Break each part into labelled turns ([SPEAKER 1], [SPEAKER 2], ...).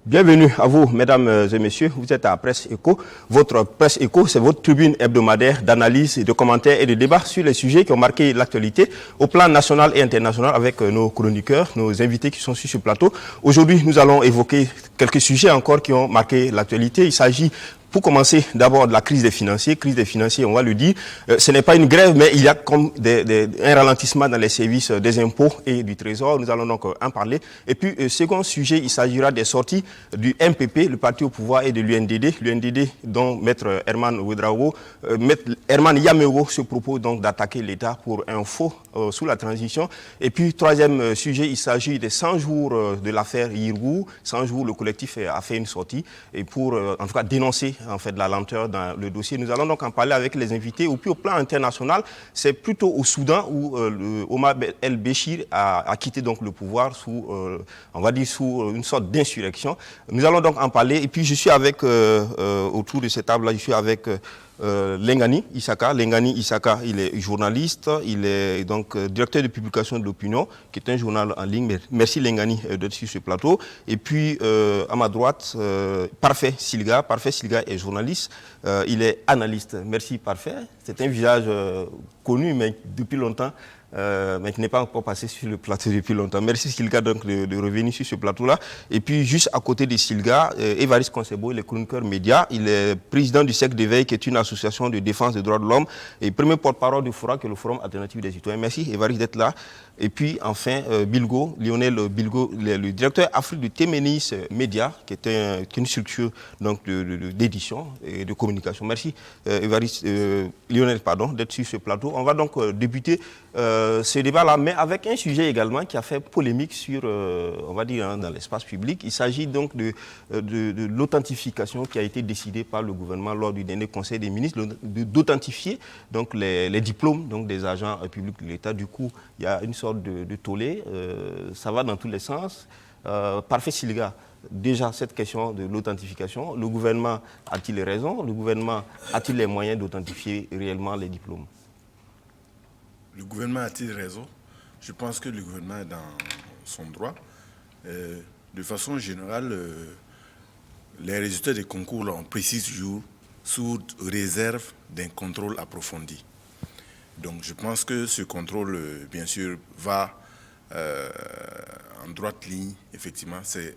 [SPEAKER 1] Bienvenue à vous, mesdames et messieurs. Vous êtes à Presse Éco. Votre Presse Éco, c'est votre tribune hebdomadaire d'analyse, de commentaires et de débats sur les sujets qui ont marqué l'actualité au plan national et international avec nos chroniqueurs, nos invités qui sont sur ce plateau. Aujourd'hui, nous allons évoquer quelques sujets encore qui ont marqué l'actualité. Il s'agit pour commencer, d'abord de la crise des financiers. Crise des financiers, on va le dire, ce n'est pas une grève, mais il y a comme un ralentissement dans les services des impôts et du Trésor. Nous allons donc en parler. Et puis, second sujet, il s'agira des sorties du MPP, le parti au pouvoir, et de l'UNDD. L'UNDD, dont Maître Herman Ouedraogo, Maître Herman Yamewo se propose donc d'attaquer l'État pour un faux sous la transition. Et puis, troisième sujet, il s'agit des 100 jours de l'affaire Yirgou. 100 jours, le collectif a fait une sortie et pour, en tout cas, dénoncer en fait de la lenteur dans le dossier. Nous allons donc en parler avec les invités. Et puis au plan international, c'est plutôt au Soudan où Omar el-Béchir a quitté donc le pouvoir sous, on va dire, sous une sorte d'insurrection. Nous allons donc en parler. Et puis je suis avec, autour de cette table-là, je suis avec Lengani Issaka. Lengani Issaka, il est journaliste, il est donc directeur de publication de l'opinion, qui est un journal en ligne. Merci Lengani d'être sur ce plateau. Et puis à ma droite, Parfait Silga. Parfait Silga est journaliste, il est analyste. Merci Parfait. C'est un visage connu, mais depuis longtemps. Mais qui n'est pas encore passé sur le plateau depuis longtemps. Merci Silga donc de revenir sur ce plateau-là. Et puis juste à côté de Silga, Évariste Konsebo, il est chroniqueur média, il est président du Cercle d'éveil, qui est une association de défense des droits de l'homme, et premier porte-parole du FORA, qui est le Forum alternatif des citoyens. Merci Évariste d'être là. Et puis enfin Bilgo, Lionel Bilgo, le directeur Afrique du Téménis Média, qui est une structure d'édition et de communication. Merci Évariste, Lionel, pardon, d'être sur ce plateau. On va donc débuter ce débat-là, mais avec un sujet également qui a fait polémique sur, on va dire, dans l'espace public. Il s'agit donc de l'authentification qui a été décidée par le gouvernement lors du dernier Conseil des ministres, d'authentifier donc les diplômes donc, des agents publics de l'État. Du coup, il y a une sorte de tollé, ça va dans tous les sens. Parfait Silga, déjà cette question de l'authentification, le gouvernement a-t-il raison? Le gouvernement a-t-il les moyens d'authentifier réellement les diplômes?
[SPEAKER 2] Le gouvernement a-t-il raison? Je pense que le gouvernement est dans son droit. De façon générale, les résultats des concours, là, on précise toujours, sous réserve d'un contrôle approfondi. Donc je pense que ce contrôle, bien sûr, va en droite ligne, effectivement. C'est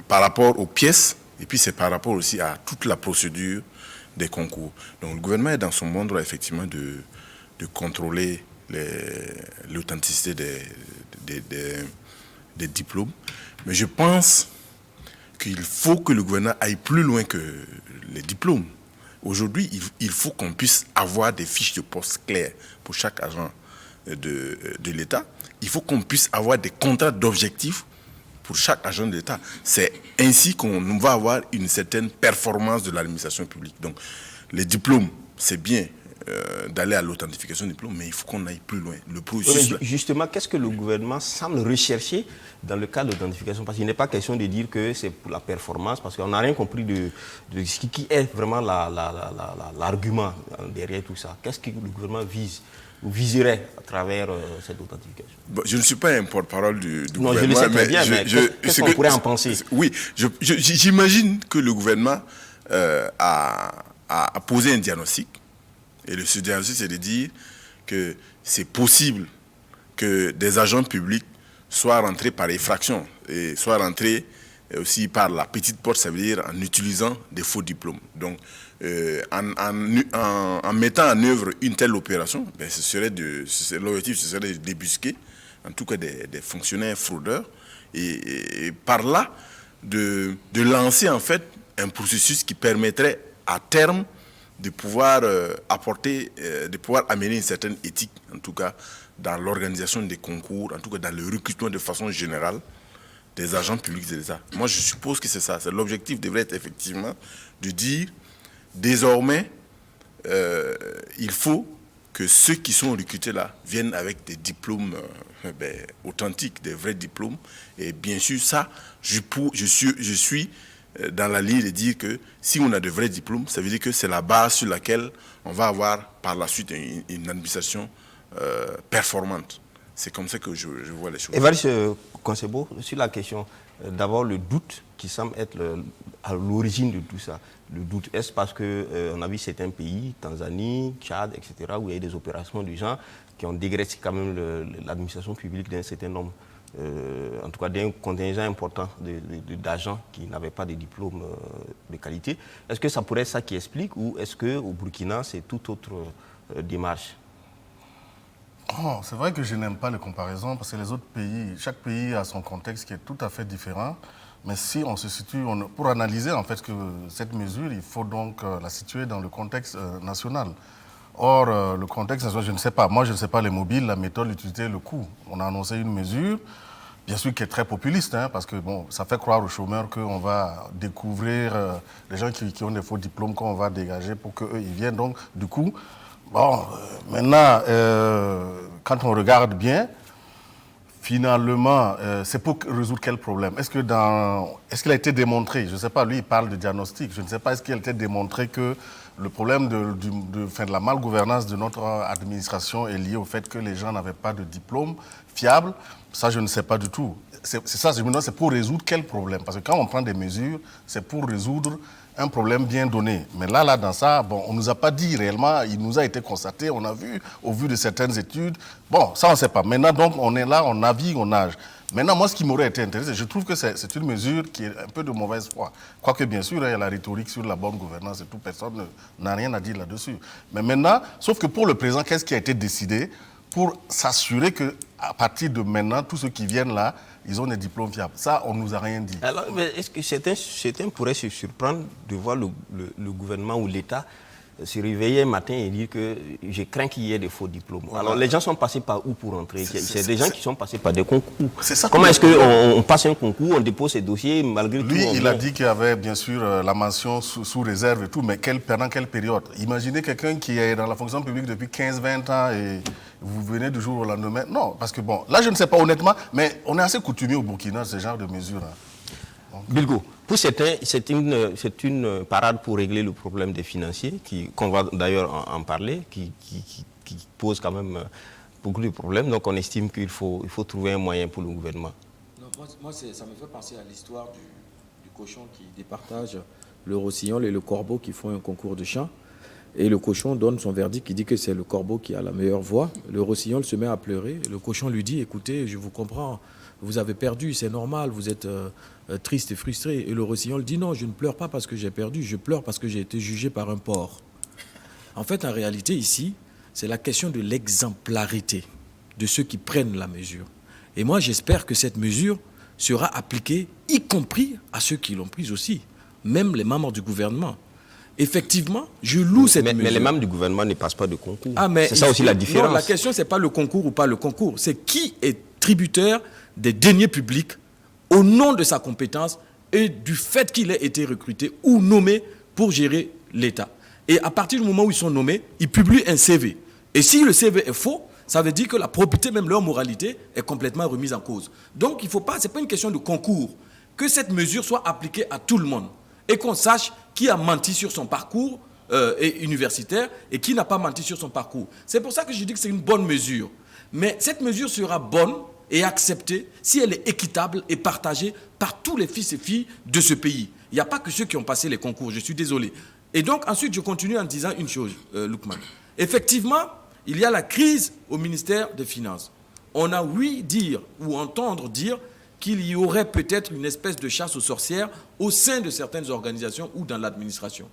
[SPEAKER 2] par rapport aux pièces, et puis c'est par rapport aussi à toute la procédure des concours. Donc le gouvernement est dans son bon droit, effectivement, de contrôler l'authenticité des diplômes. Mais je pense qu'il faut que le gouvernement aille plus loin que les diplômes. Aujourd'hui, il faut qu'on puisse avoir des fiches de poste claires pour chaque agent de l'État. Il faut qu'on puisse avoir des contrats d'objectifs pour chaque agent de l'État. C'est ainsi qu'on va avoir une certaine performance de l'administration publique. Donc, les diplômes, c'est bien d'aller à l'authentification des diplômes, mais il faut qu'on aille plus loin. Le processus,
[SPEAKER 1] justement, qu'est-ce que le gouvernement semble rechercher dans le cadre de l'authentification? Parce qu'il n'est pas question de dire que c'est pour la performance, parce qu'on n'a rien compris de ce qui est vraiment l'argument derrière tout ça. Qu'est-ce que le gouvernement vise ou viserait à travers cette authentification?
[SPEAKER 2] Bon, je ne suis pas un porte-parole du
[SPEAKER 1] non,
[SPEAKER 2] gouvernement.
[SPEAKER 1] Je le sais très bien, mais qu'est-ce qu'on pourrait en penser?
[SPEAKER 2] Oui, j'imagine que le gouvernement a posé un diagnostic. Et ce diagnostic, c'est de dire que c'est possible que des agents publics soient rentrés par effraction et soient rentrés aussi par la petite porte, ça veut dire en utilisant des faux diplômes. Donc, en mettant en œuvre une telle opération, ben, l'objectif, ce serait de débusquer, en tout cas des fonctionnaires fraudeurs, et par là, de lancer en fait un processus qui permettrait à terme de pouvoir de pouvoir amener une certaine éthique, en tout cas dans l'organisation des concours, en tout cas dans le recrutement de façon générale des agents publics de l'État. Moi, je suppose que c'est ça. L'objectif devrait être effectivement de dire, désormais, il faut que ceux qui sont recrutés là viennent avec des diplômes authentiques, des vrais diplômes. Et bien sûr, ça, je suis dans la ligne de dire que si on a de vrais diplômes, ça veut dire que c'est la base sur laquelle on va avoir par la suite une administration performante. C'est comme ça que je vois les choses.
[SPEAKER 1] Évariste Konsebo, sur la question, d'abord le doute qui semble être à l'origine de tout ça. Le doute, est-ce parce qu'on a vu certains pays, Tanzanie, Tchad, etc., où il y a eu des opérations du genre qui ont dégraissé quand même l'administration publique d'un certain nombre, en tout cas d'un contingent important d'agents qui n'avaient pas de diplôme de qualité. Est-ce que ça pourrait être ça qui explique, ou est-ce qu'au Burkina, c'est toute autre démarche?
[SPEAKER 3] Oh, c'est vrai que je n'aime pas les comparaisons parce que les autres pays, chaque pays a son contexte qui est tout à fait différent. Mais si on se situe, pour analyser en fait que cette mesure, il faut donc la situer dans le contexte national. Or, le contexte national, je ne sais pas. Moi, je ne sais pas les mobiles, la méthode, l'utilité, le coût. On a annoncé une mesure, bien sûr, qui est très populiste, hein, parce que bon, ça fait croire aux chômeurs qu'on va découvrir les gens qui ont des faux diplômes qu'on va dégager pour qu'eux, ils viennent. Donc, du coup, bon, maintenant, quand on regarde bien, finalement, c'est pour résoudre quel problème? Est-ce qu'il a été démontré? Je ne sais pas, lui, il parle de diagnostic. Je ne sais pas, est-ce qu'il a été démontré que le problème de la malgouvernance de notre administration est lié au fait que les gens n'avaient pas de diplôme fiable? Ça, je ne sais pas du tout. C'est ça, je me demande, c'est pour résoudre quel problème? Parce que quand on prend des mesures, c'est pour résoudre un problème bien donné. Mais là, dans ça, bon, on ne nous a pas dit réellement, il nous a été constaté, on a vu, au vu de certaines études. Bon, ça, on ne sait pas. Maintenant, donc, on est là, on navigue, on nage. Maintenant, moi, ce qui m'aurait été intéressé, je trouve que c'est une mesure qui est un peu de mauvaise foi. Quoique, bien sûr, il y a la rhétorique sur la bonne gouvernance et tout, personne n'a rien à dire là-dessus. Mais maintenant, sauf que pour le président, qu'est-ce qui a été décidé pour s'assurer qu'à partir de maintenant, tous ceux qui viennent là, ils ont des diplômes fiables. Ça, on ne nous a rien dit.
[SPEAKER 1] Alors, est-ce que certains pourraient se surprendre de voir le gouvernement ou l'État se réveiller un matin et dire que je crains qu'il y ait des faux diplômes? Voilà. Alors, les gens sont passés par où pour entrer? C'est des gens qui sont passés par des concours. Comment est-ce qu'on passe un concours, on dépose ses dossiers, malgré tout?
[SPEAKER 3] Lui, il a dit qu'il y avait bien sûr la mention sous réserve et tout, mais pendant quelle période? Imaginez quelqu'un qui est dans la fonction publique depuis 15-20 ans et vous venez du jour au lendemain. Non, parce que bon, là je ne sais pas honnêtement, mais on est assez coutumier au Burkina de ce genre de mesures. Hein.
[SPEAKER 1] Bilgo, pour certains, c'est une parade pour régler le problème des financiers, qu'on va d'ailleurs en parler, qui pose quand même beaucoup de problèmes. Donc on estime qu'il faut trouver un moyen pour le gouvernement.
[SPEAKER 4] Non, moi ça me fait penser à l'histoire du cochon qui départage le rossignol et le corbeau qui font un concours de chant. Et le cochon donne son verdict, qui dit que c'est le corbeau qui a la meilleure voix. Le rossignol se met à pleurer. Le cochon lui dit, écoutez, je vous comprends, vous avez perdu, c'est normal, vous êtes triste et frustré. Et le rossignol dit, non, je ne pleure pas parce que j'ai perdu, je pleure parce que j'ai été jugé par un porc. En fait, en réalité, ici, c'est la question de l'exemplarité de ceux qui prennent la mesure. Et moi, j'espère que cette mesure sera appliquée, y compris à ceux qui l'ont prise aussi, même les membres du gouvernement. Effectivement, je loue cette mesure.
[SPEAKER 1] Mais les membres du gouvernement ne passent pas de concours.
[SPEAKER 4] C'est
[SPEAKER 1] ça aussi la différence.
[SPEAKER 4] Non, la question, ce n'est pas le concours ou pas le concours. C'est qui est tributaire des deniers publics au nom de sa compétence et du fait qu'il ait été recruté ou nommé pour gérer l'État. Et à partir du moment où ils sont nommés, ils publient un CV. Et si le CV est faux, ça veut dire que la probité, même leur moralité, est complètement remise en cause. Donc, il faut pas, ce n'est pas une question de concours. Que cette mesure soit appliquée à tout le monde. Et qu'on sache qui a menti sur son parcours universitaire et qui n'a pas menti sur son parcours. C'est pour ça que je dis que c'est une bonne mesure. Mais cette mesure sera bonne et acceptée si elle est équitable et partagée par tous les fils et filles de ce pays. Il n'y a pas que ceux qui ont passé les concours, je suis désolé. Et donc ensuite, je continue en disant une chose, Lukman. Effectivement, il y a la crise au ministère des Finances. On a ouï dire ou entendre dire qu'il y aurait peut-être une espèce de chasse aux sorcières au sein de certaines organisations ou dans l'administration.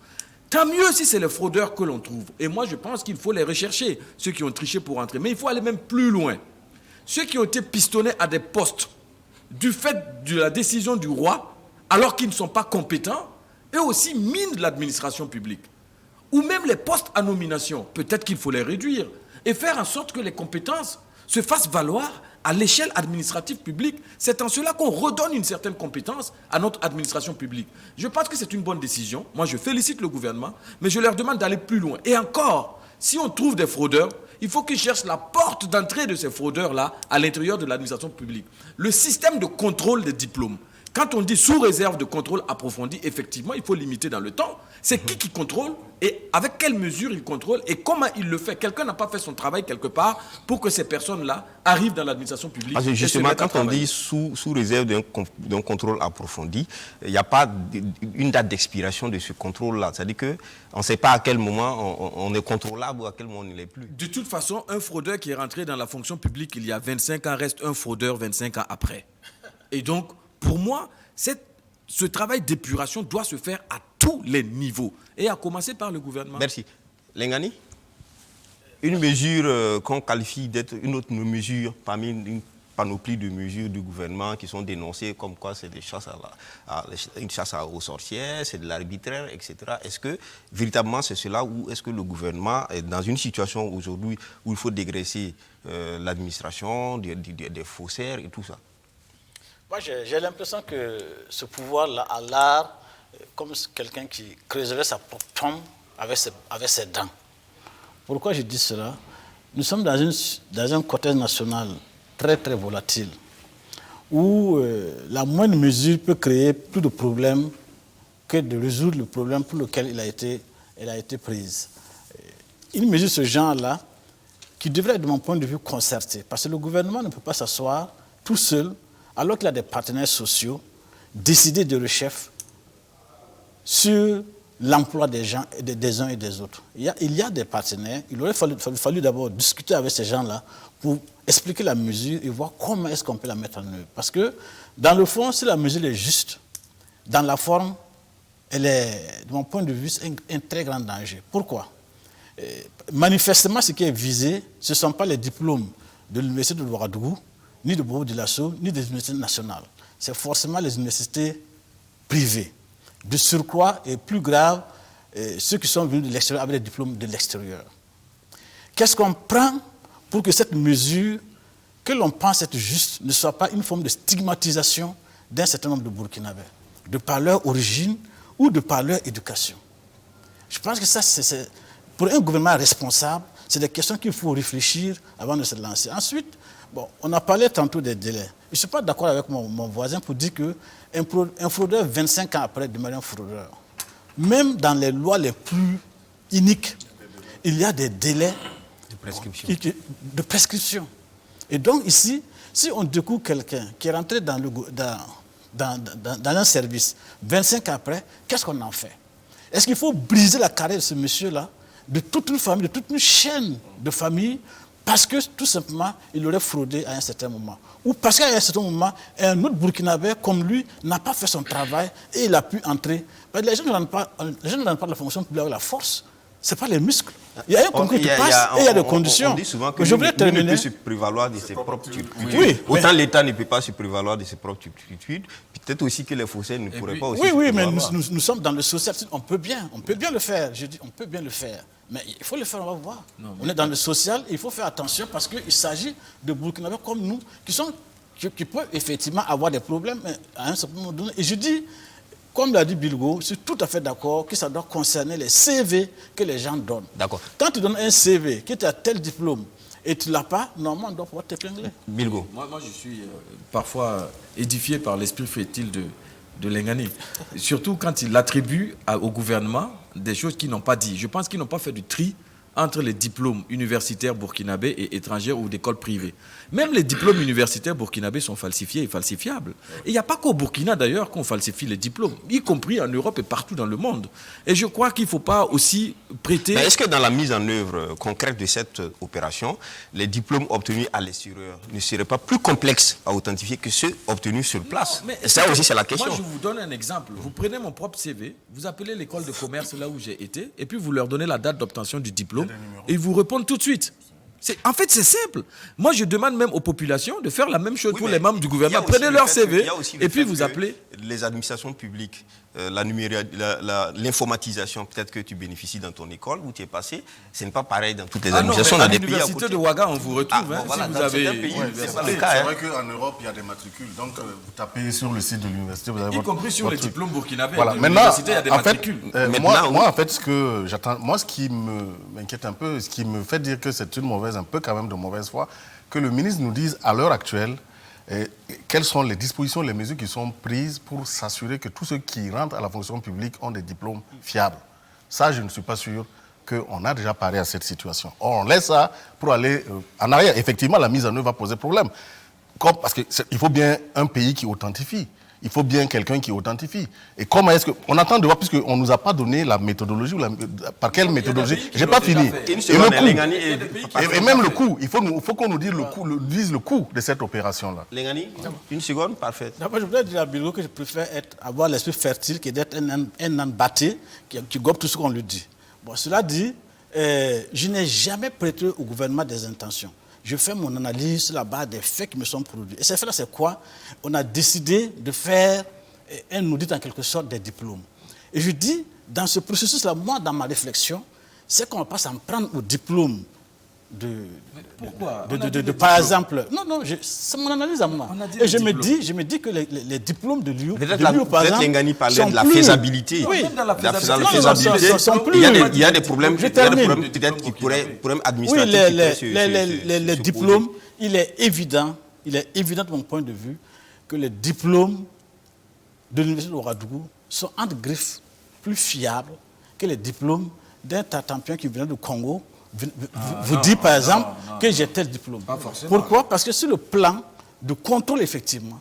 [SPEAKER 4] Tant mieux si c'est les fraudeurs que l'on trouve. Et moi, je pense qu'il faut les rechercher, ceux qui ont triché pour entrer. Mais il faut aller même plus loin. Ceux qui ont été pistonnés à des postes du fait de la décision du roi, alors qu'ils ne sont pas compétents, eux aussi minent l'administration publique. Ou même les postes à nomination, peut-être qu'il faut les réduire et faire en sorte que les compétences se fassent valoir à l'échelle administrative publique. C'est en cela qu'on redonne une certaine compétence à notre administration publique. Je pense que c'est une bonne décision. Moi, je félicite le gouvernement, mais je leur demande d'aller plus loin. Et encore, si on trouve des fraudeurs, il faut qu'ils cherchent la porte d'entrée de ces fraudeurs-là à l'intérieur de l'administration publique. Le système de contrôle des diplômes, Quand on dit sous réserve de contrôle approfondi, effectivement, il faut limiter dans le temps. C'est qui contrôle et avec quelles mesures il contrôle et comment il le fait. Quelqu'un n'a pas fait son travail quelque part pour que ces personnes-là arrivent dans l'administration publique.
[SPEAKER 1] Parce que justement, quand on dit sous réserve d'un contrôle approfondi, il n'y a pas une date d'expiration de ce contrôle-là. C'est-à-dire qu'on ne sait pas à quel moment on est contrôlable ou à quel moment on ne l'est plus.
[SPEAKER 4] De toute façon, un fraudeur qui est rentré dans la fonction publique il y a 25 ans reste un fraudeur 25 ans après. Et donc, pour moi, ce travail d'épuration doit se faire à tous les niveaux, et à commencer par le gouvernement.
[SPEAKER 1] Merci. Lengani, une mesure qu'on qualifie d'être une autre mesure parmi une panoplie de mesures du gouvernement qui sont dénoncées comme quoi c'est une chasse aux sorcières, c'est de l'arbitraire, etc. Est-ce que véritablement c'est cela ou est-ce que le gouvernement est dans une situation aujourd'hui où il faut dégraisser l'administration, des faussaires et tout ça?
[SPEAKER 5] Moi, j'ai l'impression que ce pouvoir-là a l'art, comme quelqu'un qui creuserait sa propre tombe avec ses dents. Pourquoi je dis cela? Nous sommes dans un contexte national très, très volatile, où la moindre mesure peut créer plus de problèmes que de résoudre le problème pour lequel elle a été prise. Une mesure de ce genre-là, qui devrait être, de mon point de vue, concertée, parce que le gouvernement ne peut pas s'asseoir tout seul, alors qu'il a des partenaires sociaux, décider de le chef sur l'emploi des gens, des uns et des autres. Il y a des partenaires, il aurait fallu d'abord discuter avec ces gens-là pour expliquer la mesure et voir comment est-ce qu'on peut la mettre en œuvre. Parce que, dans le fond, si la mesure est juste, dans la forme, elle est, de mon point de vue, un très grand danger. Pourquoi? Manifestement, ce qui est visé, ce ne sont pas les diplômes de l'université de Ouagadougou, ni de Bobo Dioulasso, ni des universités nationales. C'est forcément les universités privées. De surcroît, et plus grave, ceux qui sont venus de l'extérieur avec des diplômes de l'extérieur. Qu'est-ce qu'on prend pour que cette mesure, que l'on pense être juste, ne soit pas une forme de stigmatisation d'un certain nombre de Burkinabés, de par leur origine ou de par leur éducation? Je pense que ça, pour un gouvernement responsable, c'est des questions qu'il faut réfléchir avant de se lancer. Ensuite, bon, on a parlé tantôt des délais. Je ne suis pas d'accord avec mon voisin pour dire qu'un fraudeur, 25 ans après, demeure un fraudeur. Même dans les lois les plus iniques, il y a des délais de prescription. Et donc ici, si on découvre quelqu'un qui est rentré dans un service 25 ans après, qu'est-ce qu'on en fait? Est-ce qu'il faut briser la carrière de ce monsieur-là, de toute une famille, de toute une chaîne de famille, parce que tout simplement, il aurait fraudé à un certain moment? Ou parce qu'à un certain moment, un autre Burkinabé comme lui n'a pas fait son travail et il a pu entrer. Les gens ne rentrent pas de la fonction publique avec la force. Ce n'est pas les muscles. Il y a un concours qui passe et il y a des conditions.
[SPEAKER 1] On dit souvent que
[SPEAKER 5] je voudrais terminer.
[SPEAKER 1] ne peut se prévaloir de ses propres turpitudes.
[SPEAKER 5] Oui,
[SPEAKER 1] autant l'État ne peut pas se prévaloir de ses propres turpitudes, peut-être aussi que les faussaires ne pourraient pas aussi se
[SPEAKER 5] Oui, mais
[SPEAKER 1] prévaloir.
[SPEAKER 5] nous sommes dans le social. On peut bien le faire. Je dis, on peut bien le faire. Mais il faut le faire, on va voir. On est dans le social et il faut faire attention parce qu'il s'agit de Burkinabés comme nous qui peuvent effectivement avoir des problèmes à un certain moment donné. Et je dis, comme l'a dit Bilgo, je suis tout à fait d'accord que ça doit concerner les CV que les gens donnent.
[SPEAKER 1] D'accord.
[SPEAKER 5] Quand tu donnes un CV qui est à tel diplôme et tu ne l'as pas, normalement, on doit pouvoir t'épingler.
[SPEAKER 1] Bilgo.
[SPEAKER 4] Moi, je suis parfois édifié par l'esprit fétile de Lengani. Surtout quand il attribue au gouvernement des choses qu'ils n'ont pas dit. Je pense qu'ils n'ont pas fait du tri entre les diplômes universitaires burkinabés et étrangers ou d'écoles privées. Même les diplômes universitaires burkinabés sont falsifiés et falsifiables. Et il n'y a pas qu'au Burkina d'ailleurs qu'on falsifie les diplômes, y compris en Europe et partout dans le monde. Et je crois qu'il ne faut pas aussi prêter...
[SPEAKER 1] Mais est-ce que dans la mise en œuvre concrète de cette opération, les diplômes obtenus à l'extérieur ne seraient pas plus complexes à authentifier que ceux obtenus sur place?
[SPEAKER 4] Non, mais
[SPEAKER 1] ça aussi, c'est la question.
[SPEAKER 4] Moi, je vous donne un exemple. Vous prenez mon propre CV, vous appelez l'école de commerce là où j'ai été, et puis vous leur donnez la date d'obtention du diplôme, et ils vous répondent tout de suite. En fait, c'est simple. Moi, je demande même aux populations de faire la même chose pour les membres du gouvernement. Prenez leur CV et puis vous appelez.
[SPEAKER 1] Les administrations publiques, l'informatisation, peut-être que tu bénéficies dans ton école où tu es passé, ce n'est pas pareil dans toutes les administrations.
[SPEAKER 4] À l'université de Ouaga, on vous retrouve.
[SPEAKER 1] Voilà,
[SPEAKER 4] si vous avez
[SPEAKER 1] c'est pas le
[SPEAKER 3] C'est
[SPEAKER 1] cas.
[SPEAKER 3] vrai qu'en Europe, il y a des matricules. Donc, vous tapez sur le site de l'université, vous avez
[SPEAKER 4] y compris sur les diplômes burkinabés.
[SPEAKER 3] Voilà.
[SPEAKER 4] À
[SPEAKER 3] Maintenant,
[SPEAKER 4] l'université, il y a des matricules.
[SPEAKER 3] Moi, en fait, ce que j'attends, moi, ce qui m'inquiète un peu, ce qui me fait dire que c'est une mauvaise, un peu quand même de mauvaise foi, que le ministre nous dise à l'heure actuelle, quelles sont les dispositions, les mesures qui sont prises pour s'assurer que tous ceux qui rentrent à la fonction publique ont des diplômes fiables. Ça, je ne suis pas sûr qu'on a déjà paré à cette situation. Or, on laisse ça pour aller en arrière. Effectivement, la mise en œuvre va poser problème. Parce qu'il faut bien un pays qui authentifie. Il faut bien quelqu'un qui authentifie. Et comment est-ce qu'on attend de voir, puisqu'on ne nous a pas donné la méthodologie, par quelle méthodologie, je n'ai pas fini. Et même le coût, il faut qu'on nous dise le coût de cette opération-là.
[SPEAKER 1] Lengani, une seconde, parfait.
[SPEAKER 5] D'abord, je voudrais dire à Bilo que je préfère avoir l'esprit fertile que d'être un âne batté qui gobe tout ce qu'on lui dit. Bon, cela dit, je n'ai jamais prêté au gouvernement des intentions. Je fais mon analyse sur la base des faits qui me sont produits. Et ces faits-là, c'est quoi? On a décidé de faire un audit en quelque sorte des diplômes. Et je dis, dans ce processus-là, moi, dans ma réflexion, c'est qu'on ne va pas s'en prendre aux diplômes par exemple, c'est mon analyse à moi. Et je me dis que les diplômes de l'UO, par exemple,
[SPEAKER 1] Lengani parlait de la faisabilité.
[SPEAKER 5] Oui,
[SPEAKER 1] dans la faisabilité, il y a des problèmes peut-être qui pourraient administratifs.
[SPEAKER 5] Oui, les diplômes, il est évident de mon point de vue que les diplômes de l'université de Ouagadougou sont entre griffes plus fiables que les diplômes d'un Tatampion qui vient du Congo. Vous dites par exemple que j'ai tel diplôme. Pourquoi? Parce que sur le plan de contrôle, effectivement,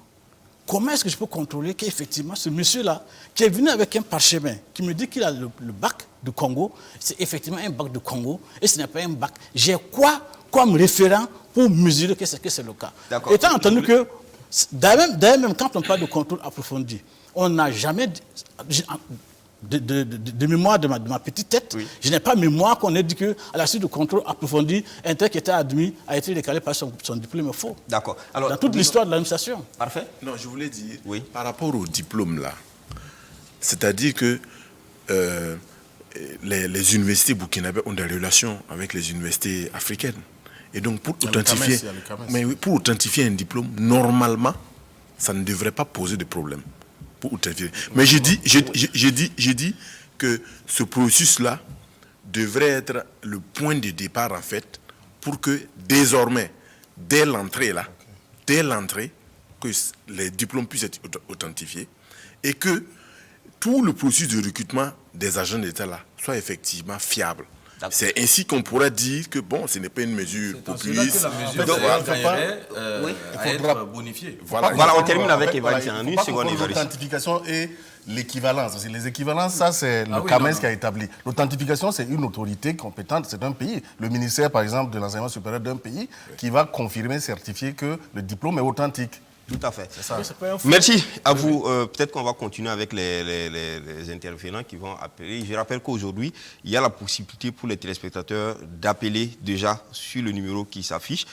[SPEAKER 5] comment est-ce que je peux contrôler qu'effectivement ce monsieur-là, qui est venu avec un parchemin, qui me dit qu'il a le bac du Congo, c'est effectivement un bac du Congo, et ce n'est pas un bac. J'ai quoi comme référent pour mesurer que c'est le cas? Étant entendu que, d'ailleurs même quand on parle de contrôle approfondi, on n'a jamais... De mémoire de ma petite tête, oui. Je n'ai pas mémoire qu'on ait dit qu'à la suite du contrôle approfondi, un tel qui était admis a été décalé par son diplôme faux.
[SPEAKER 1] D'accord. Alors,
[SPEAKER 5] dans toute l'histoire de l'administration.
[SPEAKER 2] Parfait. Non, je voulais dire, par rapport au diplôme là, c'est-à-dire que les universités burkinabées ont des relations avec les universités africaines. Et donc, pour authentifier un diplôme, normalement, ça ne devrait pas poser de problème. Mais je dis que ce processus-là devrait être le point de départ, en fait, pour que désormais, dès l'entrée, que les diplômes puissent être authentifiés et que tout le processus de recrutement des agents d'État là soit effectivement fiable. C'est ainsi qu'on pourrait dire que bon, ce n'est pas une mesure populiste.
[SPEAKER 4] Il faudra bonifier.
[SPEAKER 1] Voilà, on termine avec Évariste.
[SPEAKER 3] L'authentification et l'équivalence. Les équivalences, ça, c'est le CAMES qui a établi. L'authentification, c'est une autorité compétente, c'est un pays. Le ministère, par exemple, de l'enseignement supérieur d'un pays qui va confirmer, certifier que le diplôme est authentique.
[SPEAKER 1] Tout à fait. C'est ça. Merci à vous. Peut-être qu'on va continuer avec les intervenants qui vont appeler. Je rappelle qu'aujourd'hui, il y a la possibilité pour les téléspectateurs d'appeler déjà sur le numéro qui s'affiche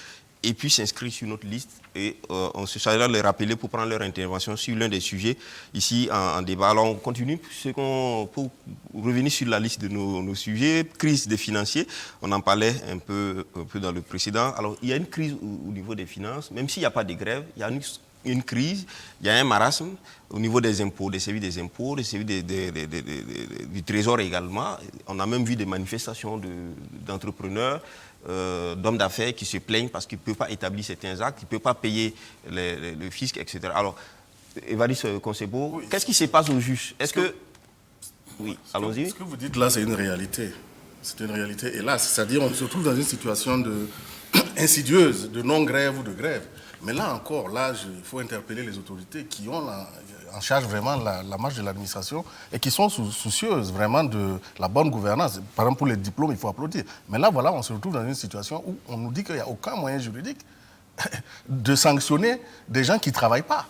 [SPEAKER 1] et puis s'inscrire sur notre liste. Et on se chargera de les rappeler pour prendre leur intervention sur l'un des sujets ici en débat. Alors on continue pour revenir sur la liste de nos sujets. Crise des financiers, on en parlait un peu dans le précédent. Alors il y a une crise au niveau des finances, même s'il n'y a pas de grève, il y a une crise, il y a un marasme au niveau des impôts, des services des impôts, des services du trésor également. On a même vu des manifestations d'entrepreneurs, d'hommes d'affaires qui se plaignent parce qu'ils ne peuvent pas établir certains actes, ils ne peuvent pas payer le fisc, etc. Alors, Évariste Konsebo, qu'est-ce qui se passe au juste? Est-ce que... Oui, allons-y.
[SPEAKER 3] Ce que vous dites là, c'est une réalité. C'est une réalité, hélas. C'est-à-dire qu'on se trouve dans une situation insidieuse, de non-grève ou de grève. Mais là encore, il faut interpeller les autorités qui ont en charge vraiment la marche de l'administration et qui sont soucieuses vraiment de la bonne gouvernance. Par exemple, pour les diplômes, il faut applaudir. Mais là, voilà, on se retrouve dans une situation où on nous dit qu'il n'y a aucun moyen juridique de sanctionner des gens qui ne travaillent pas.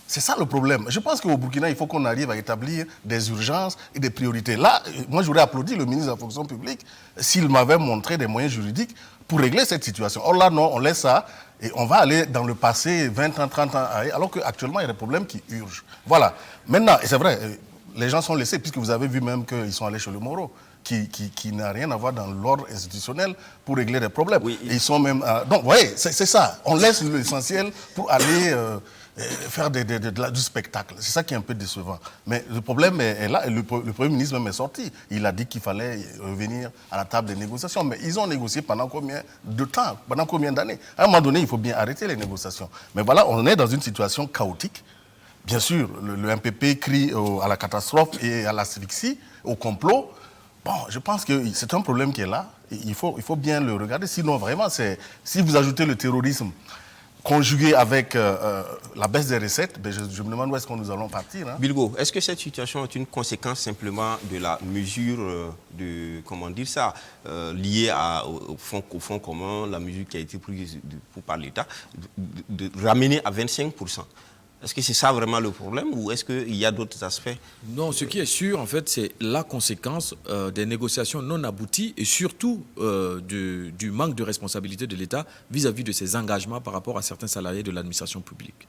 [SPEAKER 3] C'est ça le problème. Je pense qu'au Burkina, il faut qu'on arrive à établir des urgences et des priorités. Là, moi, j'aurais applaudi le ministre de la fonction publique s'il m'avait montré des moyens juridiques pour régler cette situation. Or là, non, on laisse ça et on va aller dans le passé 20 ans, 30 ans, alors qu'actuellement, il y a des problèmes qui urgent. Voilà. Maintenant, et c'est vrai, les gens sont laissés, puisque vous avez vu même qu'ils sont allés chez le Moro, qui n'a rien à voir dans l'ordre institutionnel pour régler des problèmes. Oui. Et ils sont même... donc, vous voyez, c'est ça. On laisse l'essentiel pour aller faire du spectacle. C'est ça qui est un peu décevant. Mais le problème est là, et le Premier ministre même est sorti. Il a dit qu'il fallait revenir à la table des négociations. Mais ils ont négocié pendant combien de temps, pendant combien d'années? À un moment donné, il faut bien arrêter les négociations. Mais voilà, on est dans une situation chaotique. Bien sûr, le MPP crie à la catastrophe et à l'asphyxie, au complot. Bon, je pense que c'est un problème qui est là. Il faut bien le regarder. Sinon, vraiment, si vous ajoutez le terrorisme conjugué avec la baisse des recettes, ben je me demande où est-ce que nous allons partir. Hein.
[SPEAKER 1] Bilgo, est-ce que cette situation est une conséquence simplement de la mesure liée au fonds commun, la mesure qui a été prise par l'État, de ramener à 25%? Est-ce que c'est ça vraiment le problème ou est-ce qu'il y a d'autres aspects?
[SPEAKER 4] Non, ce qui est sûr, en fait, c'est la conséquence des négociations non abouties et surtout du manque de responsabilité de l'État vis-à-vis de ses engagements par rapport à certains salariés de l'administration publique.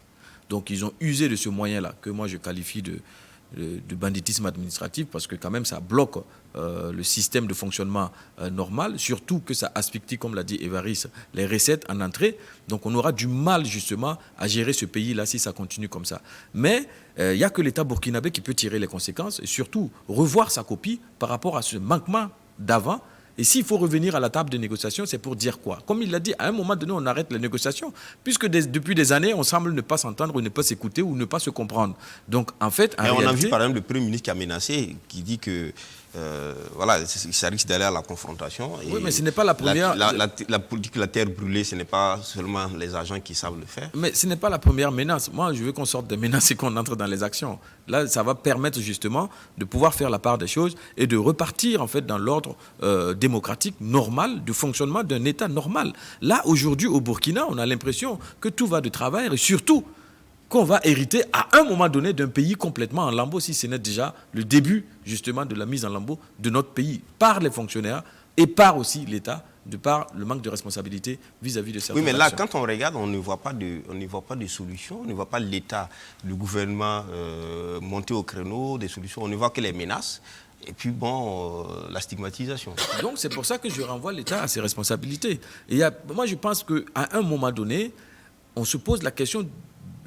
[SPEAKER 4] Donc, ils ont usé de ce moyen-là, que moi je qualifie de banditisme administratif, parce que quand même ça bloque le système de fonctionnement normal, surtout que ça asphyxie, comme l'a dit Évariste, les recettes en entrée. Donc on aura du mal justement à gérer ce pays-là si ça continue comme ça. Mais il n'y a que l'État burkinabé qui peut tirer les conséquences et surtout revoir sa copie par rapport à ce manquement d'avant. Et s'il faut revenir à la table de négociation, c'est pour dire quoi? Comme il l'a dit, à un moment donné, on arrête les négociations, puisque depuis des années, on semble ne pas s'entendre, ou ne pas s'écouter, ou ne pas se comprendre. Donc, en fait, en réalité...
[SPEAKER 1] On a vu, par exemple, le Premier ministre qui a menacé, qui dit que ça risque d'aller à la confrontation.
[SPEAKER 4] Oui, mais ce n'est pas la première...
[SPEAKER 1] La politique de la terre brûlée, ce n'est pas seulement les agents qui savent le faire.
[SPEAKER 4] Mais ce n'est pas la première menace. Moi, je veux qu'on sorte des menaces et qu'on entre dans les actions. Là, ça va permettre justement de pouvoir faire la part des choses et de repartir en fait dans l'ordre démocratique normal, de fonctionnement d'un État normal. Là, aujourd'hui, au Burkina, on a l'impression que tout va de travers et surtout qu'on va hériter à un moment donné d'un pays complètement en lambeaux, si ce n'est déjà le début justement de la mise en lambeaux de notre pays par les fonctionnaires et par aussi l'État, de par le manque de responsabilité vis-à-vis de certaines
[SPEAKER 1] Oui, mais là,
[SPEAKER 4] actions.
[SPEAKER 1] quand on regarde, on ne voit pas de solutions, on ne voit pas l'État, le gouvernement monter au créneau des solutions, on ne voit que les menaces. Et puis, bon, la stigmatisation.
[SPEAKER 4] Donc, c'est pour ça que je renvoie l'État à ses responsabilités. Et moi, je pense qu'à un moment donné, on se pose la question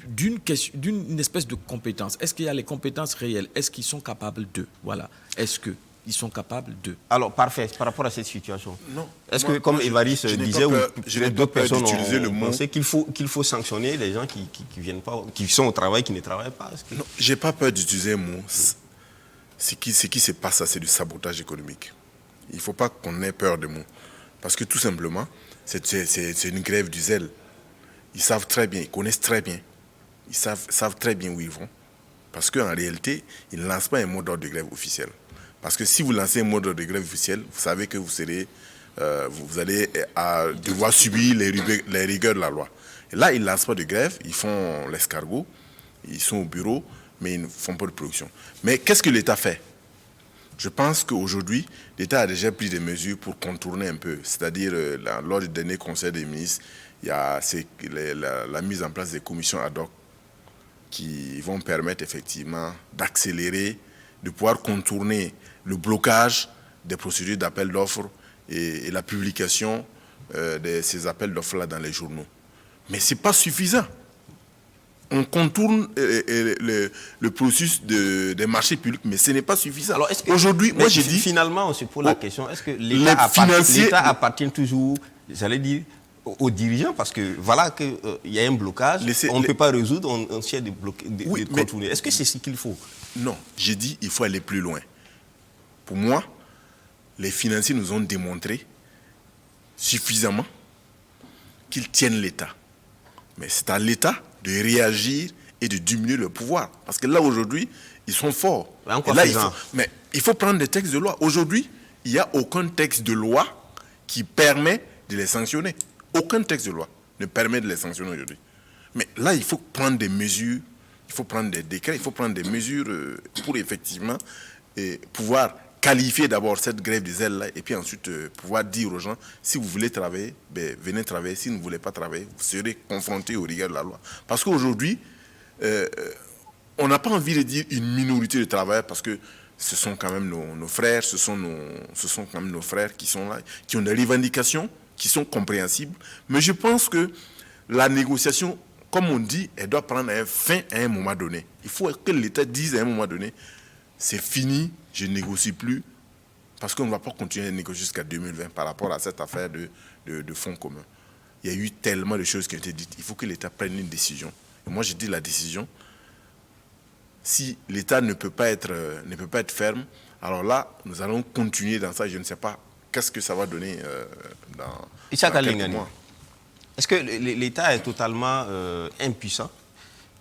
[SPEAKER 4] d'une espèce de compétence. Est-ce qu'il y a les compétences réelles? Est-ce qu'ils sont capables d'eux? Voilà. Est-ce qu'ils sont capables d'eux?
[SPEAKER 1] Alors, parfait, par rapport à cette situation.
[SPEAKER 2] Non.
[SPEAKER 1] Est-ce que, comme Évariste disait, ou d'autres personnes ont pensé qu'il faut sanctionner les gens qui viennent pas, qui sont au travail, qui ne travaillent pas?
[SPEAKER 2] Non, je n'ai pas peur d'utiliser un mot. Ce qui se passe, c'est du sabotage économique. Il ne faut pas qu'on ait peur de mots. Parce que tout simplement, c'est une grève du zèle. Ils savent très bien, ils connaissent très bien. Ils savent très bien où ils vont. Parce qu'en réalité, ils ne lancent pas un mot d'ordre de grève officiel. Parce que si vous lancez un mot d'ordre de grève officiel, vous savez que vous allez devoir subir les rigueurs de la loi. Et là, ils ne lancent pas de grève, ils font l'escargot, ils sont au bureau, mais ils ne font pas de production. Mais qu'est-ce que l'État fait? Je pense qu'aujourd'hui, l'État a déjà pris des mesures pour contourner un peu. C'est-à-dire, lors du dernier Conseil des ministres, il y a la mise en place des commissions ad hoc qui vont permettre effectivement d'accélérer, de pouvoir contourner le blocage des procédures d'appel d'offres et la publication de ces appels d'offres-là dans les journaux. Mais ce n'est pas suffisant. On contourne le processus des marchés publics, mais ce n'est pas suffisant. Aujourd'hui, moi j'ai dit...
[SPEAKER 1] Finalement, on se pose la question, est-ce que l'État appartient toujours, j'allais dire, aux dirigeants? Parce que voilà qu'il y a un blocage, on ne peut pas résoudre, on cherche de contourner. Est-ce que c'est ce qu'il faut?
[SPEAKER 2] Non, j'ai dit il faut aller plus loin. Pour moi, les financiers nous ont démontré suffisamment qu'ils tiennent l'État. Mais c'est à l'État de réagir et de diminuer le pouvoir. Parce que là, aujourd'hui, ils sont forts. Mais il faut prendre des textes de loi. Aujourd'hui, il n'y a aucun texte de loi qui permet de les sanctionner. Aucun texte de loi ne permet de les sanctionner aujourd'hui. Mais là, il faut prendre des mesures, il faut prendre des décrets, il faut prendre des mesures pour effectivement pouvoir qualifier d'abord cette grève des ailes-là et puis ensuite pouvoir dire aux gens, si vous voulez travailler, venez travailler. Si vous ne voulez pas travailler, vous serez confrontés aux rigueurs de la loi. Parce qu'aujourd'hui, on n'a pas envie de dire une minorité de travailleurs parce que ce sont quand même nos frères, ce sont quand même nos frères qui sont là, qui ont des revendications qui sont compréhensibles. Mais je pense que la négociation comme on dit, elle doit prendre un fin à un moment donné. Il faut que l'État dise à un moment donné, c'est fini, je ne négocie plus, parce qu'on ne va pas continuer à négocier jusqu'à 2020 par rapport à cette affaire de fonds communs. Il y a eu tellement de choses qui ont été dites. Il faut que l'État prenne une décision. Et moi, je dis la décision. Si l'État ne peut pas être ferme, alors là, nous allons continuer dans ça. Je ne sais pas qu'est-ce que ça va donner dans quelques mois.
[SPEAKER 1] Est-ce que l'État est totalement impuissant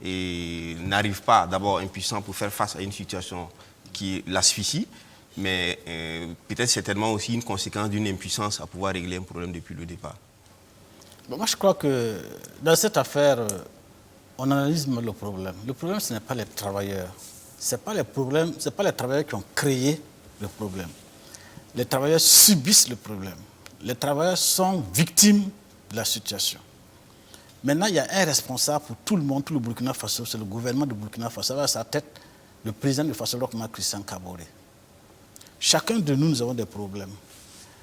[SPEAKER 1] et n'arrive pas, d'abord impuissant pour faire face à une situation qui l'asphyxie, mais peut-être certainement aussi une conséquence d'une impuissance à pouvoir régler un problème depuis le départ?
[SPEAKER 5] Bon, moi, je crois que dans cette affaire, on analyse le problème. Le problème, ce n'est pas les travailleurs. Ce n'est pas les travailleurs qui ont créé le problème. Les travailleurs subissent le problème. Les travailleurs sont victimes de la situation. Maintenant, il y a un responsable pour tout le monde, tout le Burkina Faso, c'est le gouvernement de Burkina Faso, avec à sa tête le président de Faso, Christian Kaboré. Chacun de nous, nous avons des problèmes.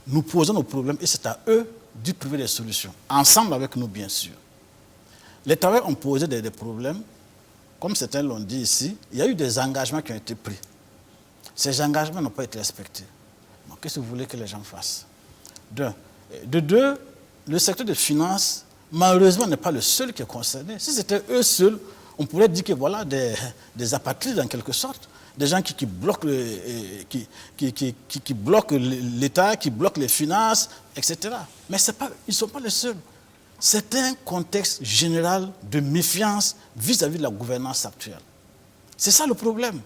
[SPEAKER 5] Nous posons nos problèmes et c'est à eux de trouver des solutions. Ensemble avec nous, bien sûr. Les travailleurs ont posé des problèmes. Comme certains l'ont dit ici, il y a eu des engagements qui ont été pris. Ces engagements n'ont pas été respectés. Donc, qu'est-ce que vous voulez que les gens fassent? De deux, le secteur des finances, malheureusement, n'est pas le seul qui est concerné. Si c'était eux seuls, on pourrait dire que voilà des apatrides en quelque sorte, des gens qui bloquent l'État, qui bloquent les finances, etc. Mais ils ne sont pas les seuls. C'est un contexte général de méfiance vis-à-vis de la gouvernance actuelle. C'est ça le problème.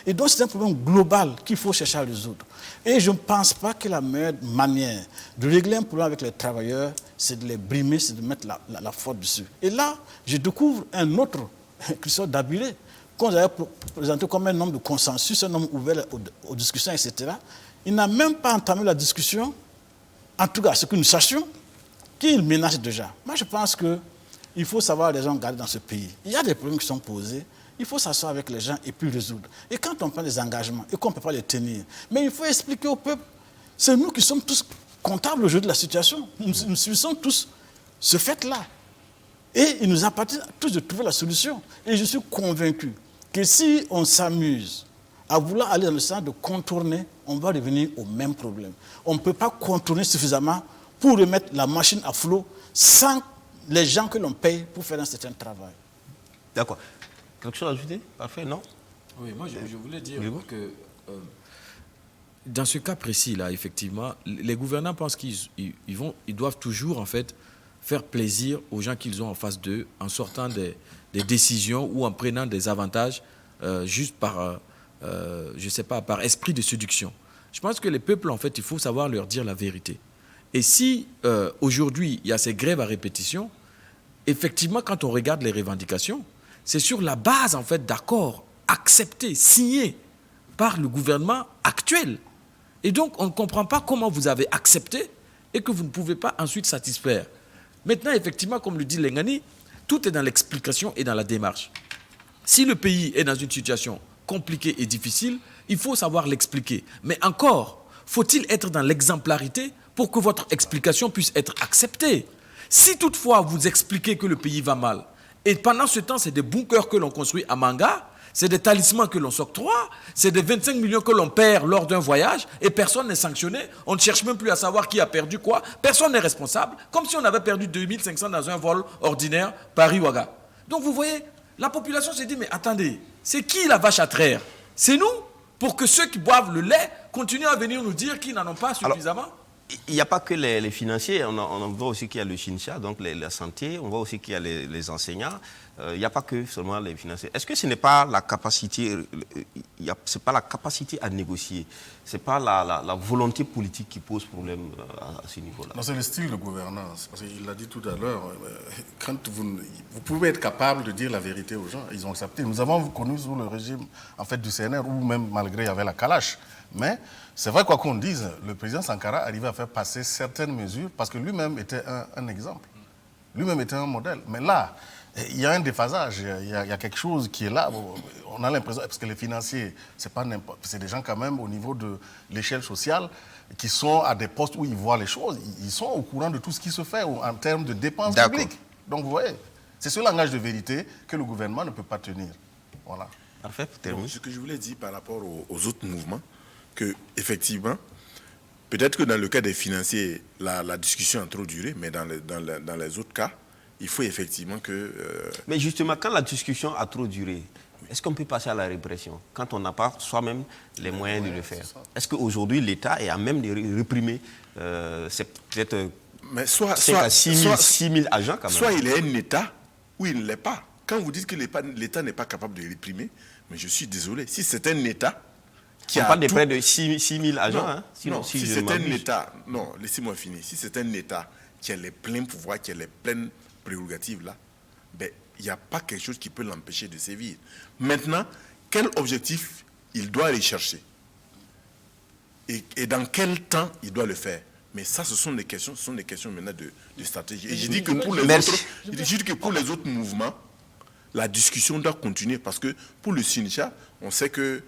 [SPEAKER 5] Et donc c'est un problème global qu'il faut chercher à résoudre. Et je ne pense pas que la meilleure manière de régler un problème avec les travailleurs, c'est de les brimer, c'est de mettre la faute dessus. Et là, je découvre un autre, Christophe Dabiré, qu'on avait présenté comme un homme de consensus, un homme ouvert aux discussions, etc. Il n'a même pas entamé la discussion, en tout cas ce que nous sachions, qu'il menace déjà. Moi, je pense qu'il faut savoir les gens garder dans ce pays. Il y a des problèmes qui sont posés. Il faut s'asseoir avec les gens et puis résoudre. Et quand on prend des engagements et qu'on ne peut pas les tenir, mais il faut expliquer au peuple, c'est nous qui sommes tous comptables aujourd'hui de la situation. Nous subissons tous ce fait-là. Et il nous appartient tous de trouver la solution. Et je suis convaincu que si on s'amuse à vouloir aller dans le sens de contourner, on va revenir au même problème. On ne peut pas contourner suffisamment pour remettre la machine à flot sans les gens que l'on paye pour faire un certain travail.
[SPEAKER 1] D'accord. Quelque chose à ajouter? Parfait, non?
[SPEAKER 4] Oui, moi je voulais dire que dans ce cas précis-là, effectivement, les gouvernants pensent qu'ils doivent toujours en fait faire plaisir aux gens qu'ils ont en face d'eux en sortant des décisions ou en prenant des avantages juste par, je sais pas, par esprit de séduction. Je pense que les peuples, en fait, il faut savoir leur dire la vérité. Et si aujourd'hui, il y a ces grèves à répétition, effectivement, quand on regarde les revendications, c'est sur la base, en fait, d'accords acceptés, signés par le gouvernement actuel. Et donc, on ne comprend pas comment vous avez accepté et que vous ne pouvez pas ensuite satisfaire. Maintenant, effectivement, comme le dit Lengani, tout est dans l'explication et dans la démarche. Si le pays est dans une situation compliquée et difficile, il faut savoir l'expliquer. Mais encore, faut-il être dans l'exemplarité pour que votre explication puisse être acceptée? Si toutefois vous expliquez que le pays va mal, et pendant ce temps, c'est des bunkers que l'on construit à Manga, c'est des talismans que l'on s'octroie, c'est des 25 millions que l'on perd lors d'un voyage, et personne n'est sanctionné, on ne cherche même plus à savoir qui a perdu quoi, personne n'est responsable, comme si on avait perdu 2500 dans un vol ordinaire Paris-Ouaga. Donc vous voyez, la population s'est dit, mais attendez, c'est qui la vache à traire? C'est nous, pour que ceux qui boivent le lait continuent à venir nous dire qu'ils n'en ont pas suffisamment. Alors,
[SPEAKER 1] il n'y a pas que les financiers, on voit aussi qu'il y a le Chincha, donc la santé, on voit aussi qu'il y a les enseignants. Il n'y a pas que seulement les financiers. Est-ce que ce n'est pas la capacité, c'est pas la capacité à négocier, c'est pas la volonté politique qui pose problème à ce niveau-là?
[SPEAKER 3] Non, c'est le style de gouvernance. Parce qu'il l'a dit tout à l'heure, quand vous pouvez être capable de dire la vérité aux gens, ils ont accepté. Nous avons connu sous le régime en fait, du CNR, où même malgré il y avait la calache. Mais c'est vrai, quoi qu'on dise, le président Sankara arrivait à faire passer certaines mesures parce que lui-même était un exemple. Lui-même était un modèle. Mais là, il y a un déphasage, il y a quelque chose qui est là. On a l'impression, parce que les financiers, c'est des gens quand même au niveau de l'échelle sociale qui sont à des postes où ils voient les choses. Ils sont au courant de tout ce qui se fait en termes de dépenses publiques. Donc vous voyez. C'est ce langage de vérité que le gouvernement ne peut pas tenir. Voilà.
[SPEAKER 1] Parfait, pour terminer.
[SPEAKER 2] Donc, ce que je voulais dire par rapport aux autres mouvements, que effectivement, peut-être que dans le cas des financiers, la discussion a trop duré, mais dans les autres cas, il faut effectivement que...
[SPEAKER 1] Mais justement, quand la discussion a trop duré, est-ce qu'on peut passer à la répression quand on n'a pas soi-même les moyens de le faire? Est-ce qu'aujourd'hui, l'État est à même de réprimer peut-être 5 à 6 000 agents quand même?
[SPEAKER 2] Soit il est un État ou il ne l'est pas. Quand vous dites que l'État n'est pas capable de réprimer, mais je suis désolé, si c'est un État qui
[SPEAKER 1] on
[SPEAKER 2] a
[SPEAKER 1] parle de
[SPEAKER 2] tout...
[SPEAKER 1] près de 6 000 agents.
[SPEAKER 2] Non,
[SPEAKER 1] hein? Sinon,
[SPEAKER 2] non, si c'est un État... Non, laissez-moi finir. Si c'est un État qui a les pleins pouvoirs, qui a les pleines prérogatives là, ben, il n'y a pas quelque chose qui peut l'empêcher de sévir. Maintenant, quel objectif il doit aller chercher et dans quel temps il doit le faire? Mais ça, ce sont des questions maintenant de stratégie. Et je dis que pour les autres mouvements, la discussion doit continuer parce que pour le Sincha, on sait que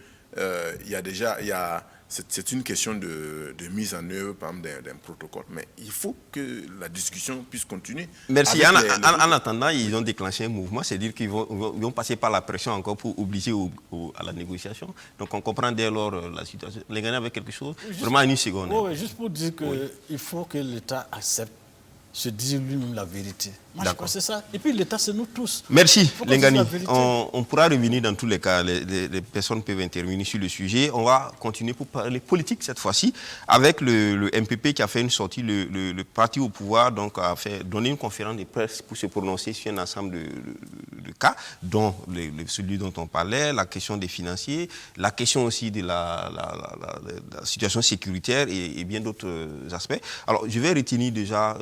[SPEAKER 2] c'est une question de mise en œuvre, par exemple, d'un protocole. Mais il faut que la discussion puisse continuer.
[SPEAKER 1] Merci. En attendant, ils ont déclenché un mouvement, c'est-à-dire qu'ils vont passer par la pression encore pour obliger à la négociation. Donc on comprend dès lors la situation. Les Ghanéens avec quelque chose, vraiment une seconde.
[SPEAKER 5] Oui, juste pour dire qu'il faut que l'État accepte, se dire lui-même la vérité. Moi, je crois que c'est ça. Et puis l'État, c'est nous tous.
[SPEAKER 1] Merci, Lengani. On pourra revenir dans tous les cas. Les personnes peuvent intervenir sur le sujet. On va continuer pour parler politique cette fois-ci avec le MPP qui a fait une sortie. Le parti au pouvoir donc, a donné une conférence de presse pour se prononcer sur un ensemble de cas, dont celui dont on parlait, la question des financiers, la question aussi de la situation sécuritaire et bien d'autres aspects. Alors, je vais retenir déjà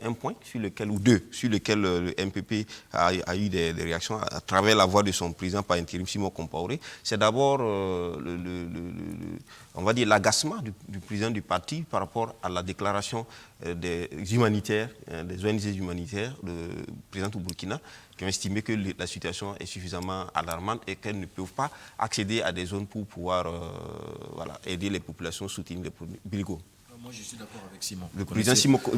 [SPEAKER 1] un point sur lequel, ou deux, sur lequel le MPP a eu des réactions à travers la voix de son président par intérim, Simon Compaoré. C'est d'abord, on va dire, l'agacement du président du parti par rapport à la déclaration des humanitaires, des ONG humanitaires, présentes au Burkina, qui ont estimé que la situation est suffisamment alarmante et qu'elles ne peuvent pas accéder à des zones pour pouvoir aider les populations, soutenir les Biligo.
[SPEAKER 4] Moi, je suis d'accord avec Simon.
[SPEAKER 1] Le président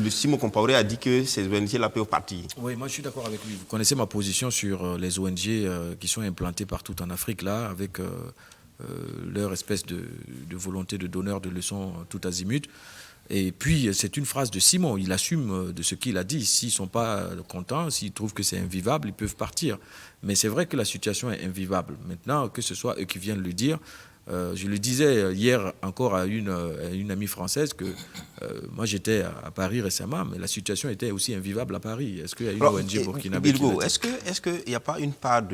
[SPEAKER 1] Simon Compaoré a dit que ces ONG-là peuvent partir.
[SPEAKER 4] Oui, moi, je suis d'accord avec lui. Vous connaissez ma position sur les ONG qui sont implantées partout en Afrique, là, avec leur espèce de volonté de donneur de leçons tout azimut. Et puis, c'est une phrase de Simon. Il assume de ce qu'il a dit. S'ils ne sont pas contents, s'ils trouvent que c'est invivable, ils peuvent partir. Mais c'est vrai que la situation est invivable. Maintenant, que ce soit eux qui viennent le dire, je le disais hier encore à une amie française que moi j'étais à Paris récemment, mais la situation était aussi invivable à Paris. Est-ce qu'il y a une ONG burkinabé qui
[SPEAKER 1] est-ce qu'il n'y a pas une part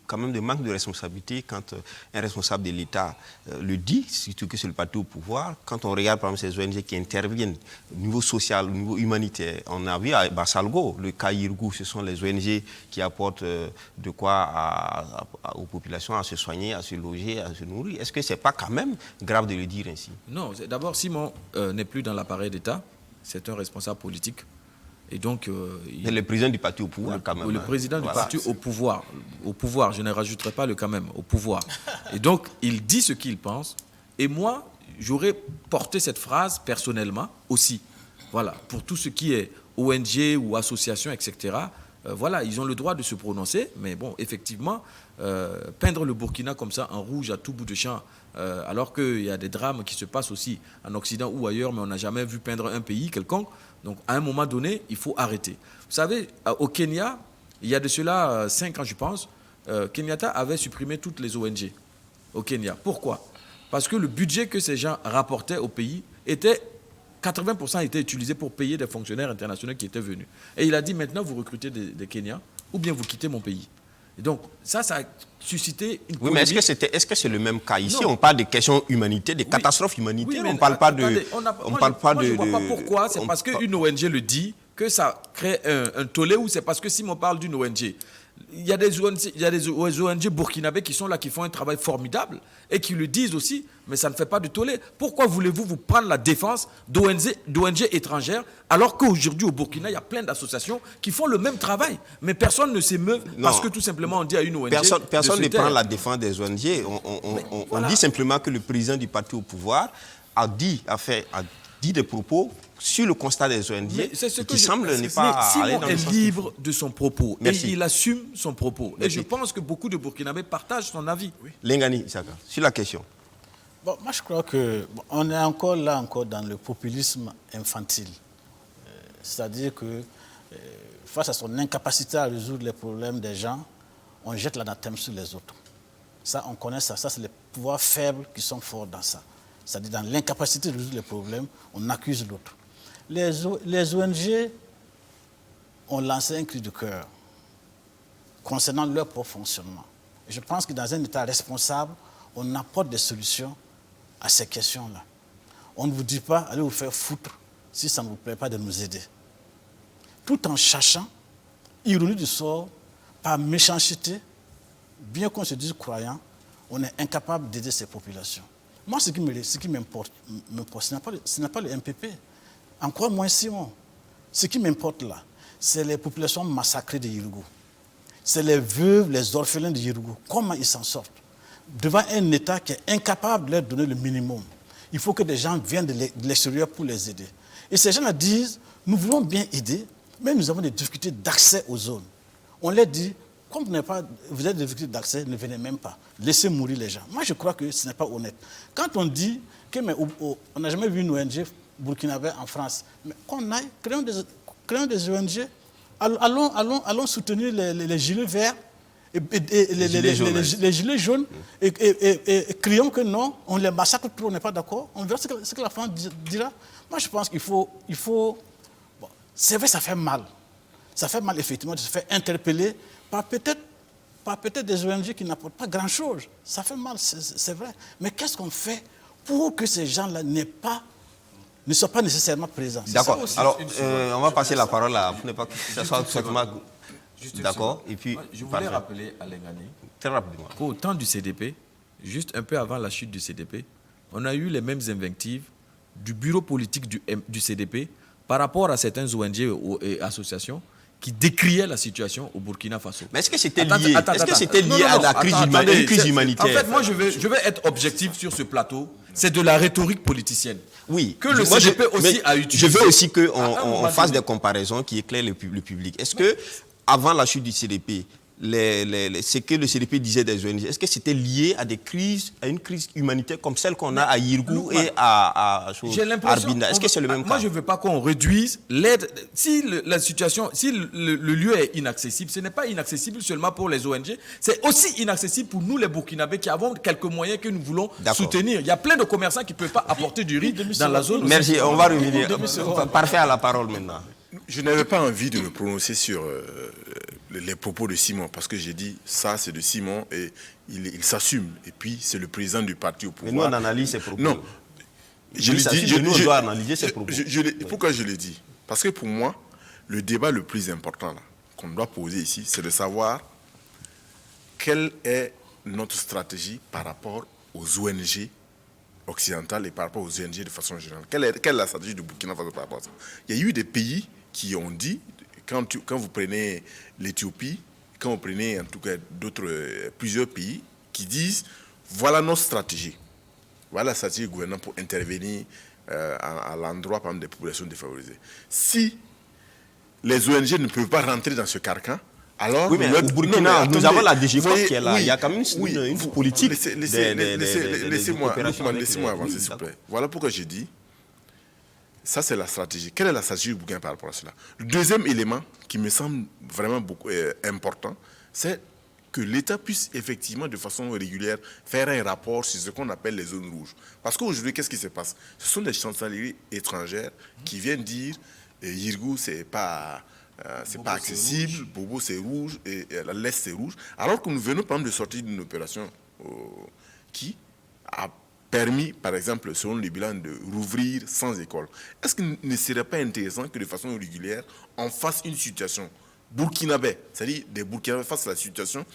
[SPEAKER 1] quand même de manque de responsabilité quand un responsable de l'État le dit, surtout que c'est le parti au pouvoir, quand on regarde par exemple ces ONG qui interviennent au niveau social, au niveau humanitaire. On a vu à Bassalgo, le cas Irgou, ce sont les ONG qui apportent de quoi aux populations à se soigner, à se loger, à se nourrir. Est-ce que ce n'est pas quand même grave de le dire ainsi?
[SPEAKER 4] Non, d'abord Simon n'est plus dans l'appareil d'État, c'est un responsable politique. Et donc,
[SPEAKER 1] c'est le président du parti au pouvoir, quand même.
[SPEAKER 4] Le président du parti au pouvoir. Au pouvoir, je ne rajouterai pas le quand même, au pouvoir. Et donc, il dit ce qu'il pense. Et moi, j'aurais porté cette phrase personnellement aussi. Voilà, pour tout ce qui est ONG ou association, etc. Voilà, ils ont le droit de se prononcer. Mais bon, effectivement, peindre le Burkina comme ça, en rouge, à tout bout de champ, alors qu'il y a des drames qui se passent aussi en Occident ou ailleurs, mais on n'a jamais vu peindre un pays quelconque. Donc, à un moment donné, il faut arrêter. Vous savez, au Kenya, il y a de cela 5 ans, je pense, Kenyatta avait supprimé toutes les ONG au Kenya. Pourquoi? Parce que le budget que ces gens rapportaient au pays était 80% était utilisé pour payer des fonctionnaires internationaux qui étaient venus. Et il a dit, maintenant, vous recrutez des Kenyans ou bien vous quittez mon pays. Et donc, ça a suscité une polémique.
[SPEAKER 1] Oui, mais est-ce que c'est le même cas ici? Non. On parle de questions humanitaires, de catastrophes humanitaires.
[SPEAKER 4] Oui,
[SPEAKER 1] on ne parle pas de...
[SPEAKER 4] Moi, je ne vois pas pourquoi. C'est parce qu'une ONG le dit que ça crée un tollé, ou c'est parce que si on parle d'une ONG... Il y a des ONG burkinabés qui sont là, qui font un travail formidable et qui le disent aussi, mais ça ne fait pas de tollé. Pourquoi voulez-vous vous prendre la défense d'ONG étrangères alors qu'aujourd'hui au Burkina, il y a plein d'associations qui font le même travail, mais personne ne s'émeut parce que tout simplement on dit à une ONG...
[SPEAKER 1] Personne ne prend la défense des ONG. On dit simplement que le président du parti au pouvoir a dit des propos sur le constat des ONG
[SPEAKER 4] Mais c'est ce que
[SPEAKER 1] qui semble ne
[SPEAKER 4] mais
[SPEAKER 1] pas aller
[SPEAKER 4] Simon
[SPEAKER 1] dans le
[SPEAKER 4] est
[SPEAKER 1] sens qu'il
[SPEAKER 4] libre
[SPEAKER 1] faut.
[SPEAKER 4] de son propos
[SPEAKER 1] Merci.
[SPEAKER 4] et il assume son propos. Et
[SPEAKER 1] Merci.
[SPEAKER 4] je pense que beaucoup de Burkinabés partagent son avis.
[SPEAKER 1] Lengani Isaka, sur la question.
[SPEAKER 5] Bon, moi, je crois qu'on est encore là, encore dans le populisme infantile. C'est-à-dire que face à son incapacité à résoudre les problèmes des gens, on jette l'anathème sur les autres. Ça, on connaît ça. Ça, c'est les pouvoirs faibles qui sont forts dans ça. C'est-à-dire dans l'incapacité de résoudre les problèmes, on accuse l'autre. Les ONG ont lancé un cri de cœur concernant leur propre fonctionnement. Et je pense que dans un État responsable, on apporte des solutions à ces questions-là. On ne vous dit pas, allez vous faire foutre si ça ne vous plaît pas de nous aider. Tout en cherchant, ironie du sort, par méchanceté, bien qu'on se dise croyant, on est incapable d'aider ces populations. Moi, ce qui m'importe, ce n'est pas le MPP, encore moins Simon. Ce qui m'importe là, c'est les populations massacrées de Yirgou. C'est les veuves, les orphelins de Yirgou. Comment ils s'en sortent devant un État qui est incapable de leur donner le minimum? Il faut que des gens viennent de l'extérieur pour les aider. Et ces gens-là disent, nous voulons bien aider, mais nous avons des difficultés d'accès aux zones. On leur dit, comme vous avez des difficultés d'accès, ne venez même pas. Laissez mourir les gens. Moi, je crois que ce n'est pas honnête. Quand on dit qu'on n'a jamais vu une ONG burkinabé en France, mais qu'on aille, créons des ONG, allons soutenir les gilets verts, les gilets jaunes, et crions que non, on les massacre trop, on n'est pas d'accord. On verra ce que la France dira. Moi, je pense qu'il faut bon, c'est vrai, ça fait mal. Ça fait mal, effectivement, de se faire interpeller par peut-être des ONG qui n'apportent pas grand-chose. Ça fait mal, c'est vrai. Mais qu'est-ce qu'on fait pour que ces gens-là ne soient pas nécessairement présents?
[SPEAKER 1] D'accord. Alors, on va passer la parole pour ne pas que ça soit tout simplement... D'accord. Et puis,
[SPEAKER 4] je voulais rappeler à Lengani
[SPEAKER 1] très rapidement
[SPEAKER 4] qu'au temps du CDP, juste un peu avant la chute du CDP, on a eu les mêmes invectives du bureau politique du CDP par rapport à certaines ONG et associations qui décriaient la situation au Burkina Faso.
[SPEAKER 1] Mais est-ce que c'était lié, à la crise humanitaire?
[SPEAKER 4] En fait, moi, je vais être objectif sur ce plateau. C'est de la rhétorique politicienne.
[SPEAKER 1] Oui.
[SPEAKER 4] Que le CDP aussi a utilisé.
[SPEAKER 1] Je veux aussi qu'on fasse des comparaisons qui éclairent le public. Est-ce que, avant la chute du CDP, ce que le CDP disait des ONG, est-ce que c'était lié à une crise humanitaire comme celle qu'on a à Yirgou et à Arbinda? Est-ce que c'est le même cas?
[SPEAKER 4] Moi, je ne veux pas qu'on réduise l'aide. Si la situation, si le lieu est inaccessible, ce n'est pas inaccessible seulement pour les ONG, c'est aussi inaccessible pour nous, les Burkinabés, qui avons quelques moyens que nous voulons soutenir. Il y a plein de commerçants qui ne peuvent pas apporter du riz dans la zone.
[SPEAKER 1] Merci, on va revenir. Parfait à la parole maintenant.
[SPEAKER 2] Je n'avais pas envie de me prononcer sur les propos de Simon, parce que j'ai dit, ça c'est de Simon et il s'assume. Et puis c'est le président du parti au pouvoir.
[SPEAKER 1] Mais nous on analyse ses propos.
[SPEAKER 2] Non.
[SPEAKER 1] Nous on doit analyser ses propos.
[SPEAKER 2] Pourquoi je l'ai dit? Parce que pour moi, le débat le plus important qu'on doit poser ici, c'est de savoir quelle est notre stratégie par rapport aux ONG occidentales et par rapport aux ONG de façon générale. Quelle est la stratégie de Burkina Faso par rapport à ça? Il y a eu des pays qui ont dit, quand vous prenez l'Éthiopie, quand vous prenez en tout cas plusieurs pays, qui disent, voilà notre stratégie. Voilà la stratégie du gouvernement pour intervenir à l'endroit, par exemple, des populations défavorisées. Si les ONG ne peuvent pas rentrer dans ce carcan, alors...
[SPEAKER 1] Oui, mais au Burkina, nous avons la DGFOP qui est là. Il y a quand même une politique.
[SPEAKER 2] Laissez-moi avancer, s'il vous plaît. Voilà pourquoi j'ai dit, ça c'est la stratégie. Quelle est la stratégie du Burkina par rapport à cela? Le deuxième élément qui me semble vraiment beaucoup important, c'est que l'État puisse effectivement, de façon régulière, faire un rapport sur ce qu'on appelle les zones rouges. Parce qu'aujourd'hui, qu'est-ce qui se passe? Ce sont des chancelleries étrangères qui viennent dire Yirgou, c'est pas accessible, Bobo c'est rouge, et l'Est c'est rouge. Alors que nous venons par exemple de sortir d'une opération qui a permis, par exemple, selon le bilan, de rouvrir 100 écoles. Est-ce qu'il ne serait pas intéressant que de façon régulière, on fasse une situation burkinabé, c'est-à-dire des Burkinabés face à la situation,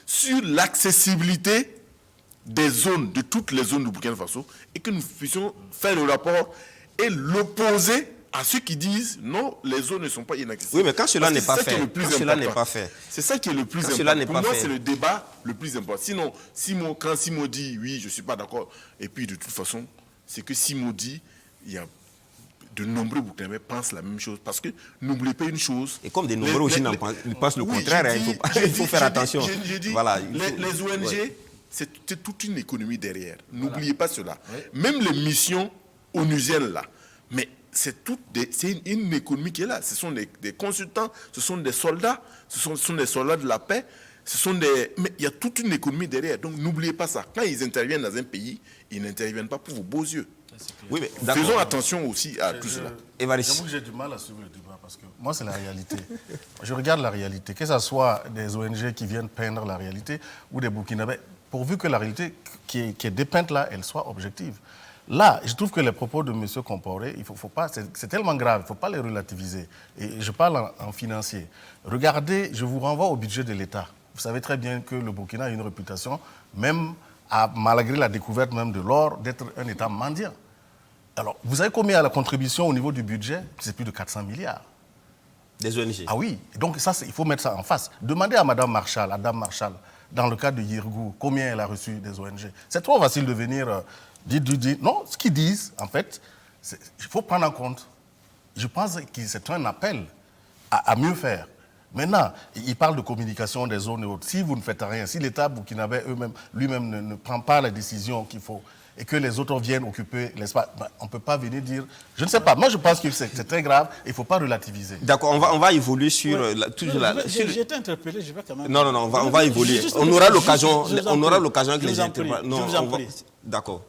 [SPEAKER 2] sur l'accessibilité des zones, de toutes les zones du Burkina Faso, et que nous puissions faire le rapport et l'opposer à ceux qui disent non, les zones ne sont pas inaccessibles.
[SPEAKER 1] Oui, mais quand cela n'est pas fait,
[SPEAKER 2] c'est ça qui est le plus important. Pour moi, c'est le débat le plus important. Sinon, quand Simon dit oui, je ne suis pas d'accord, et puis de toute façon, c'est que Simon dit, il y a de nombreux Burkinabés pensent la même chose. Parce que n'oubliez pas une chose.
[SPEAKER 1] Et comme de nombreux aussi ils pensent le contraire, il faut faire attention.
[SPEAKER 2] Je dis,
[SPEAKER 1] voilà,
[SPEAKER 2] les ONG, c'est toute une économie derrière. N'oubliez pas cela. Même les missions onusiennes là, mais c'est une économie qui est là. Ce sont des consultants, ce sont des soldats, ce sont des soldats de la paix. Mais il y a toute une économie derrière. Donc n'oubliez pas ça. Quand ils interviennent dans un pays, ils n'interviennent pas pour vos beaux yeux.
[SPEAKER 1] Oui, mais
[SPEAKER 2] faisons attention aussi à tout cela.
[SPEAKER 3] J'avoue que j'ai du mal à suivre le débat parce que moi, c'est la réalité. Je regarde la réalité. Que ce soit des ONG qui viennent peindre la réalité ou des Burkinabés, pourvu que la réalité qui est dépeinte là, elle soit objective. Là, je trouve que les propos de M. Compaoré, c'est tellement grave, il ne faut pas les relativiser. Et je parle en financier. Regardez, je vous renvoie au budget de l'État. Vous savez très bien que le Burkina a une réputation, même malgré la découverte même de l'or, d'être un État mendiant. Alors, vous savez combien la contribution au niveau du budget? C'est plus de 400 milliards.
[SPEAKER 1] Des ONG.
[SPEAKER 3] Ah oui, donc ça, il faut mettre ça en face. Demandez à Mme Marshall, à Dame Marshall, dans le cas de Yirgou, combien elle a reçu des ONG. C'est trop facile de venir dire. Non, ce qu'ils disent, en fait, il faut prendre en compte. Je pense que c'est un appel à mieux faire. Maintenant, il parle de communication des zones et autres. Si vous ne faites rien, si l'État burkinabé lui-même ne prend pas la décision qu'il faut et que les autres viennent occuper l'espace, on ne peut pas venir dire... Je ne sais pas. Moi, je pense que c'est très grave et il ne faut pas relativiser.
[SPEAKER 1] D'accord, on va évoluer sur...
[SPEAKER 5] J'ai été interpellé, je vais quand même...
[SPEAKER 1] Non, on va évoluer. On aura l'occasion que les interprètes...
[SPEAKER 5] Je vous en prie.
[SPEAKER 1] D'accord.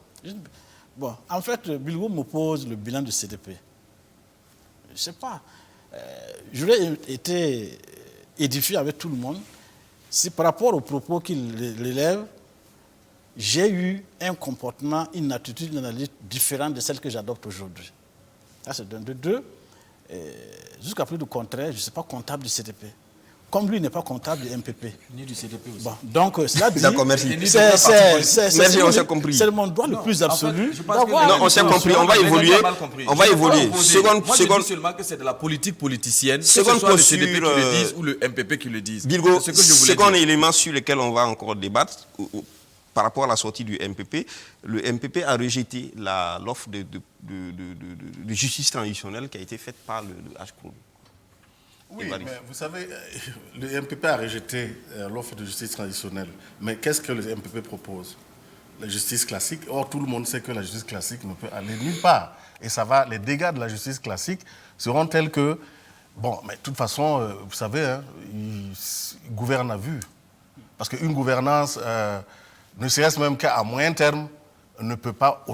[SPEAKER 5] Bon, en fait, Bilgo me pose le bilan du CDP. Je ne sais pas. J'aurais été édifié avec tout le monde si par rapport aux propos qu'il élève, j'ai eu un comportement, une attitude, une analyse différente de celle que j'adopte aujourd'hui. Ça, c'est d'un de deux. Jusqu'à plus de contraire, je ne suis pas comptable du CDP. Comme lui n'est pas comptable du MPP.
[SPEAKER 4] Ni du CDP aussi.
[SPEAKER 5] Bon, donc, cela dit...
[SPEAKER 1] D'accord, merci.
[SPEAKER 5] Merci,
[SPEAKER 1] on s'est compris.
[SPEAKER 5] C'est mon droit le plus absolu.
[SPEAKER 1] Non, on s'est compris, on va évoluer. On va évoluer.
[SPEAKER 4] Moi, je dis seulement que c'est de la politique politicienne, que ce soit le CDP qui le dise ou le MPP qui le dise.
[SPEAKER 1] Bilgo, second élément sur lequel on va encore débattre, par rapport à la sortie du MPP, le MPP a rejeté l'offre de justice transitionnelle qui a été faite par le HCROUN.
[SPEAKER 3] Oui, mais vous savez, le MPP a rejeté l'offre de justice traditionnelle. Mais qu'est-ce que le MPP propose? La justice classique. Or, tout le monde sait que la justice classique ne peut aller nulle part. Et les dégâts de la justice classique seront tels que... Bon, mais de toute façon, vous savez, hein, il gouverne à vue. Parce qu'une gouvernance, ne serait-ce même qu'à moyen terme, ne peut pas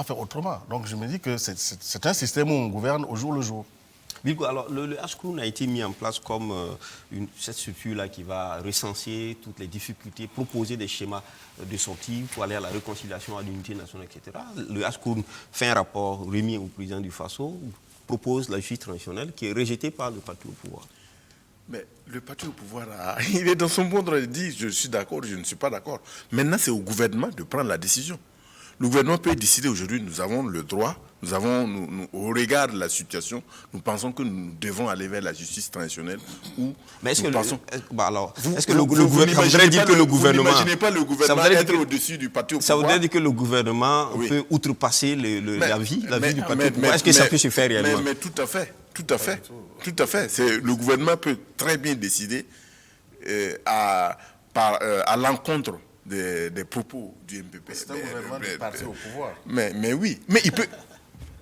[SPEAKER 3] faire autrement. Donc, je me dis que c'est un système où on gouverne au jour le jour.
[SPEAKER 1] Bilgo, alors le HCROUN a été mis en place comme cette structure-là qui va recenser toutes les difficultés, proposer des schémas de sortie pour aller à la réconciliation, à l'unité nationale, etc. Le HCROUN fait un rapport remis au président du FASO, propose la justice transitionnelle qui est rejetée par le parti au pouvoir.
[SPEAKER 2] Mais le parti au pouvoir, il est dans son bon droit de dire je suis d'accord, je ne suis pas d'accord. Maintenant, c'est au gouvernement de prendre la décision. Le gouvernement peut décider aujourd'hui, nous avons le droit, au regard de la situation, nous pensons que nous devons aller vers la justice transitionnelle.
[SPEAKER 1] Mais est-ce que
[SPEAKER 2] le gouvernement voudrait dire que le gouvernement... Vous n'imaginez pas le gouvernement être au-dessus du parti au pouvoir?
[SPEAKER 1] Ça voudrait dire que le gouvernement peut outrepasser la vie du parti au pouvoir. Est-ce que ça peut se faire réellement?
[SPEAKER 2] Mais tout à fait. Le gouvernement peut très bien décider à l'encontre des propos du MPP.
[SPEAKER 3] C'est un gouvernement du parti au pouvoir.
[SPEAKER 2] Mais oui. Mais il peut...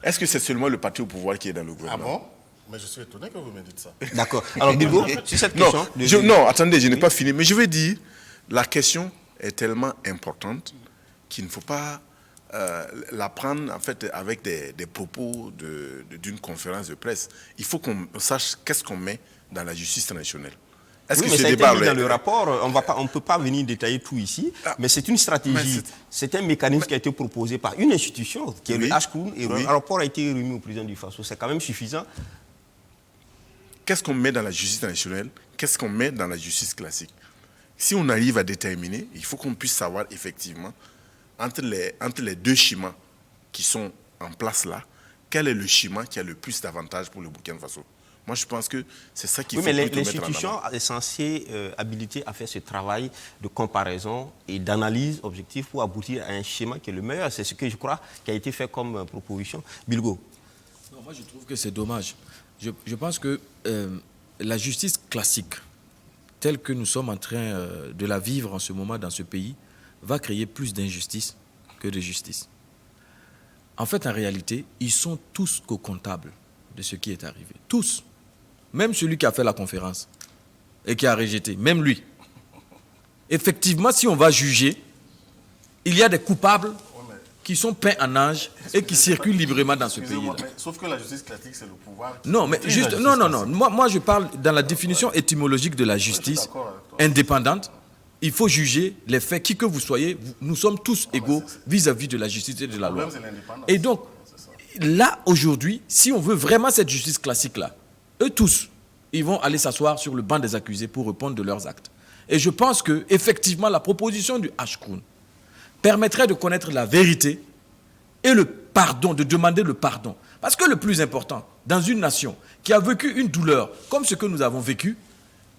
[SPEAKER 2] Est-ce que c'est seulement le parti au pouvoir qui est dans le gouvernement?
[SPEAKER 3] Ah bon? Mais je suis étonné que vous me dites ça.
[SPEAKER 1] D'accord. Alors, Bilgo, sur cette question...
[SPEAKER 2] Non, attendez, je n'ai pas fini. Mais je veux dire, la question est tellement importante qu'il ne faut pas la prendre en fait, avec des propos d'une conférence de presse. Il faut qu'on sache qu'est-ce qu'on met dans la justice transitionnelle.
[SPEAKER 1] Oui, mais ça a été mis dans le rapport. On ne peut pas venir détailler tout ici, mais c'est une stratégie. C'est un mécanisme qui a été proposé par une institution, qui est le HCROUN, et le rapport a été remis au président du FASO. C'est quand même suffisant.
[SPEAKER 2] Qu'est-ce qu'on met dans la justice traditionnelle? Qu'est-ce qu'on met dans la justice classique? Si on arrive à déterminer, il faut qu'on puisse savoir effectivement, entre les deux schémas qui sont en place là, quel est le schéma qui a le plus d'avantages pour le Burkina Faso? Moi, je pense que c'est ça qu'il faut mettre en avant.
[SPEAKER 1] L'institution est censée habiliter à faire ce travail de comparaison et d'analyse objective pour aboutir à un schéma qui est le meilleur. C'est ce que je crois qui a été fait comme proposition. Bilgo.
[SPEAKER 4] Moi, je trouve que c'est dommage. Je pense que la justice classique, telle que nous sommes en train de la vivre en ce moment dans ce pays, va créer plus d'injustice que de justice. En fait, en réalité, ils sont tous co-comptables de ce qui est arrivé. Tous. Même celui qui a fait la conférence et qui a rejeté, même lui. Effectivement, si on va juger, il y a des coupables qui sont peints en âge et qui circulent librement dans ce pays-là.
[SPEAKER 3] Sauf que la justice classique, c'est le pouvoir.
[SPEAKER 4] Non, mais juste, non. Moi, je parle dans la définition étymologique de la justice indépendante. Il faut juger les faits, qui que vous soyez, nous sommes tous égaux vis-à-vis de la justice et de la loi. Et donc, là, aujourd'hui, si on veut vraiment cette justice classique-là, eux tous, ils vont aller s'asseoir sur le banc des accusés pour répondre de leurs actes. Et je pense que, effectivement, la proposition du Ashkroun permettrait de connaître la vérité et le pardon, de demander le pardon. Parce que le plus important, dans une nation qui a vécu une douleur comme ce que nous avons vécu,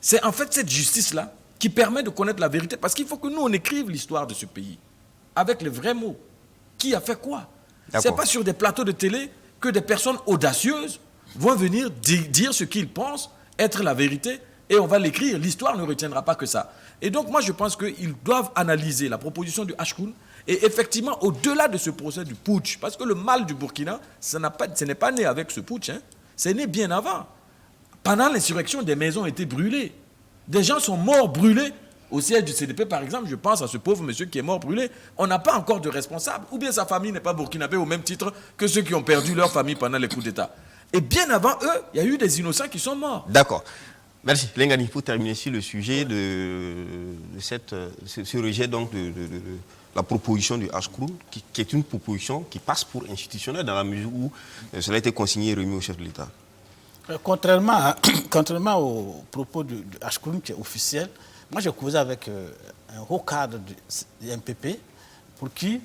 [SPEAKER 4] c'est en fait cette justice-là qui permet de connaître la vérité. Parce qu'il faut que nous, on écrive l'histoire de ce pays avec les vrais mots. Qui a fait quoi? Ce n'est pas sur des plateaux de télé que des personnes audacieuses vont venir dire ce qu'ils pensent être la vérité et on va l'écrire. L'histoire ne retiendra pas que ça. Et donc, moi, je pense qu'ils doivent analyser la proposition du Ashkroun et effectivement, au-delà de ce procès du putsch, parce que le mal du Burkina, ce n'est pas né avec ce putsch, hein, c'est né bien avant. Pendant l'insurrection, des maisons ont été brûlées. Des gens sont morts brûlés. Au siège du CDP, par exemple, je pense à ce pauvre monsieur qui est mort brûlé. On n'a pas encore de responsable. Ou bien sa famille n'est pas burkinabé au même titre que ceux qui ont perdu leur famille pendant les coups d'État. Et bien avant eux, il y a eu des innocents qui sont morts.
[SPEAKER 1] D'accord. Merci. Lengani, pour terminer sur le sujet de ce rejet donc de la proposition du Ashkroun, qui est une proposition qui passe pour institutionnelle dans la mesure où cela a été consigné et remis au chef de l'État.
[SPEAKER 5] Contrairement aux propos du Ashkroun qui est officiel, moi j'ai causé avec un haut cadre du MPP pour qui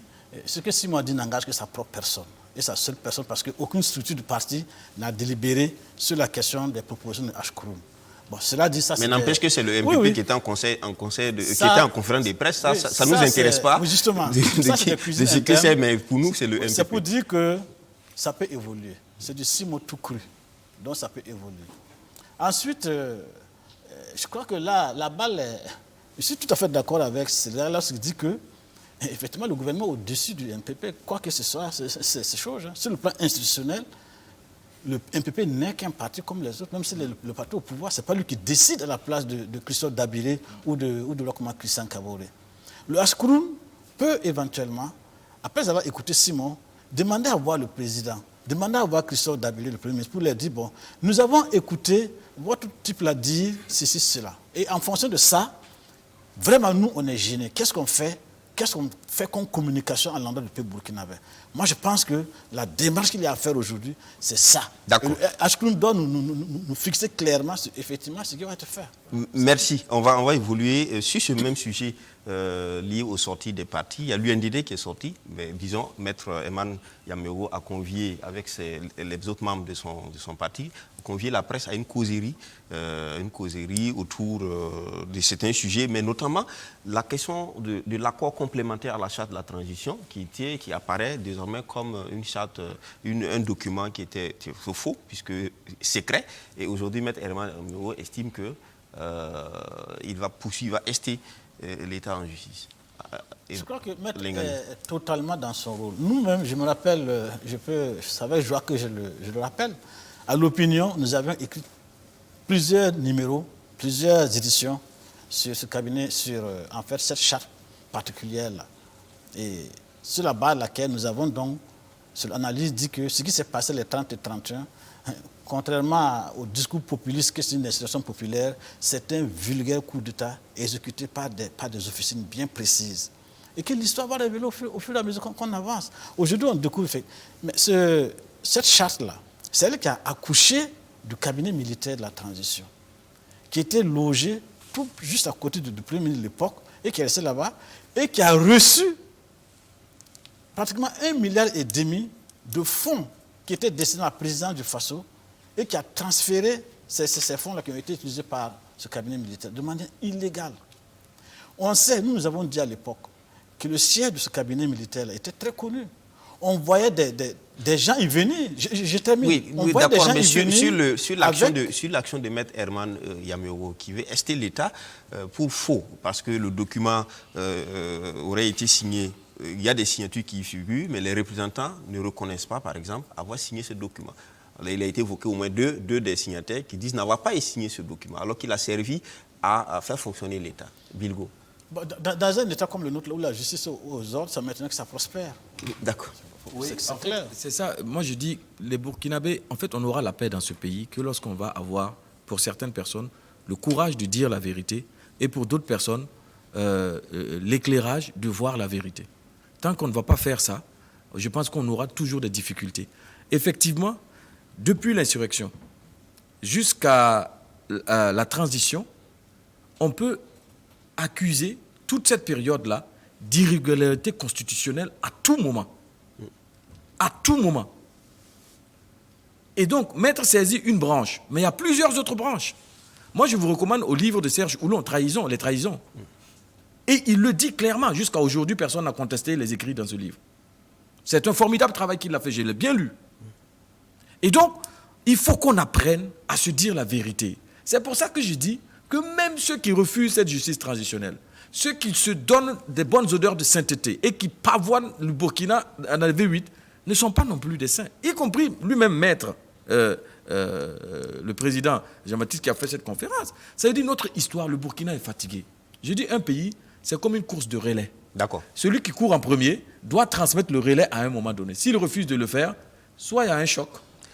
[SPEAKER 5] ce que Simon a dit n'engage que sa propre personne. Et sa seule personne, parce qu'aucune structure du parti n'a délibéré sur la question des propositions de Ashkroun. Bon, cela dit, ça,
[SPEAKER 1] mais n'empêche que c'est le MPP qui était en conférence de presse, ça ne nous intéresse pas.
[SPEAKER 5] Oui, justement.
[SPEAKER 1] De ce que c'est, mais pour nous, c'est le MPP.
[SPEAKER 5] C'est pour dire que ça peut évoluer. C'est du 6 mots tout cru. Donc ça peut évoluer. Ensuite, je crois que là, la balle est... Je suis tout à fait d'accord avec Cédric lorsqu'il dit que, effectivement, le gouvernement au-dessus du MPP, quoi que ce soit, c'est chose. Hein. Sur le plan institutionnel, le MPP n'est qu'un parti comme les autres, même si le parti au pouvoir, ce n'est pas lui qui décide à la place de Christophe Dabiré ou de Lokman Christian Kaboré. Le Ashkroun peut éventuellement, après avoir écouté Simon, demander à voir le président, demander à voir Christophe Dabiré, le Premier ministre, pour leur dire, bon, nous avons écouté, votre type l'a dit, ceci, cela. Et en fonction de ça, vraiment, nous, on est gênés. Qu'est-ce qu'on fait comme communication à l'endroit du peuple burkinabé? Moi, je pense que la démarche qu'il y a à faire aujourd'hui, c'est ça.
[SPEAKER 1] D'accord.
[SPEAKER 5] Ashkroun doit nous fixer clairement, effectivement, ce qui va être fait.
[SPEAKER 1] Merci. On va évoluer sur ce même sujet lié aux sorties des partis. Il y a l'UNDD qui est sorti, mais disons, Maître Eman Yamero a convié, avec les autres membres de son parti, a convié la presse à une causerie autour de certains sujets, mais notamment la question de l'accord complémentaire à la charte de la transition, qui apparaît désormais comme une charte, un document qui était faux, puisque secret. Et aujourd'hui, Maître Eman Yamero estime que il va ester l'État en justice.
[SPEAKER 5] Je crois que Maître est totalement dans son rôle. Nous-mêmes, je me rappelle, ça va être joie que je le rappelle, à l'opinion, nous avions écrit plusieurs numéros, plusieurs éditions sur ce cabinet, sur en fait cette charte particulière-là. Et sur la base de laquelle nous avons donc, sur l'analyse, dit que ce qui s'est passé les 30 et 31, contrairement au discours populiste que c'est une institution populaire, c'est un vulgaire coup d'État exécuté par des officines bien précises. Et que l'histoire va révéler au fur et à mesure qu'on avance. Aujourd'hui, on découvre... Mais cette charte-là, c'est elle qui a accouché du cabinet militaire de la transition, qui était logé tout juste à côté du Premier ministre de l'époque, et qui est resté là-bas, et qui a reçu pratiquement 1,5 milliard de fonds qui étaient destinés à la présidence du Faso, et qui a transféré ces fonds-là qui ont été utilisés par ce cabinet militaire de manière illégale. On sait, nous avons dit à l'époque, que le siège de ce cabinet militaire-là était très connu. on voyait des gens y venir. Je termine.
[SPEAKER 1] Oui,
[SPEAKER 5] On
[SPEAKER 1] oui,
[SPEAKER 5] voyait des
[SPEAKER 1] d'accord,
[SPEAKER 5] gens
[SPEAKER 1] mais
[SPEAKER 5] y venir
[SPEAKER 1] sur l'action
[SPEAKER 5] avec-
[SPEAKER 1] de Maître Herman Yameoro, qui veut ester l'État pour faux, parce que le document aurait été signé. Il y a des signatures qui y figurent, mais les représentants ne reconnaissent pas, par exemple, avoir signé ce document. Alors, il a été évoqué au moins deux des signataires qui disent n'avoir pas signé ce document, alors qu'il a servi à faire fonctionner l'État. Bilgo.
[SPEAKER 5] Bon, dans un État comme le nôtre, où la justice est aux ordres, c'est maintenant que ça prospère.
[SPEAKER 1] D'accord.
[SPEAKER 5] C'est clair.
[SPEAKER 4] C'est ça, moi je dis, les Burkinabés, en fait, on aura la paix dans ce pays que lorsqu'on va avoir, pour certaines personnes, le courage de dire la vérité et pour d'autres personnes, l'éclairage de voir la vérité. Tant qu'on ne va pas faire ça, je pense qu'on aura toujours des difficultés. Effectivement, depuis l'insurrection jusqu'à la transition, on peut accuser toute cette période-là d'irrégularité constitutionnelle à tout moment. À tout moment. Et donc, mettre saisi une branche, mais il y a plusieurs autres branches. Moi, je vous recommande au livre de Serge Houlon, Trahison, les trahisons. Et il le dit clairement. Jusqu'à aujourd'hui, personne n'a contesté les écrits dans ce livre. C'est un formidable travail qu'il a fait, je l'ai bien lu. Et donc, il faut qu'on apprenne à se dire la vérité. C'est pour ça que je dis que même ceux qui refusent cette justice transitionnelle, ceux qui se donnent des bonnes odeurs de sainteté et qui pavoisent le Burkina en V8, ne sont pas non plus des saints, y compris lui-même maître, le président Jean-Baptiste qui a fait cette conférence. Ça veut dire notre histoire, le Burkina est fatigué. Je dis un pays, c'est comme une course de relais.
[SPEAKER 1] D'accord.
[SPEAKER 4] Celui qui court en premier doit transmettre le relais à un moment donné. S'il refuse de le faire, soit il y a un choc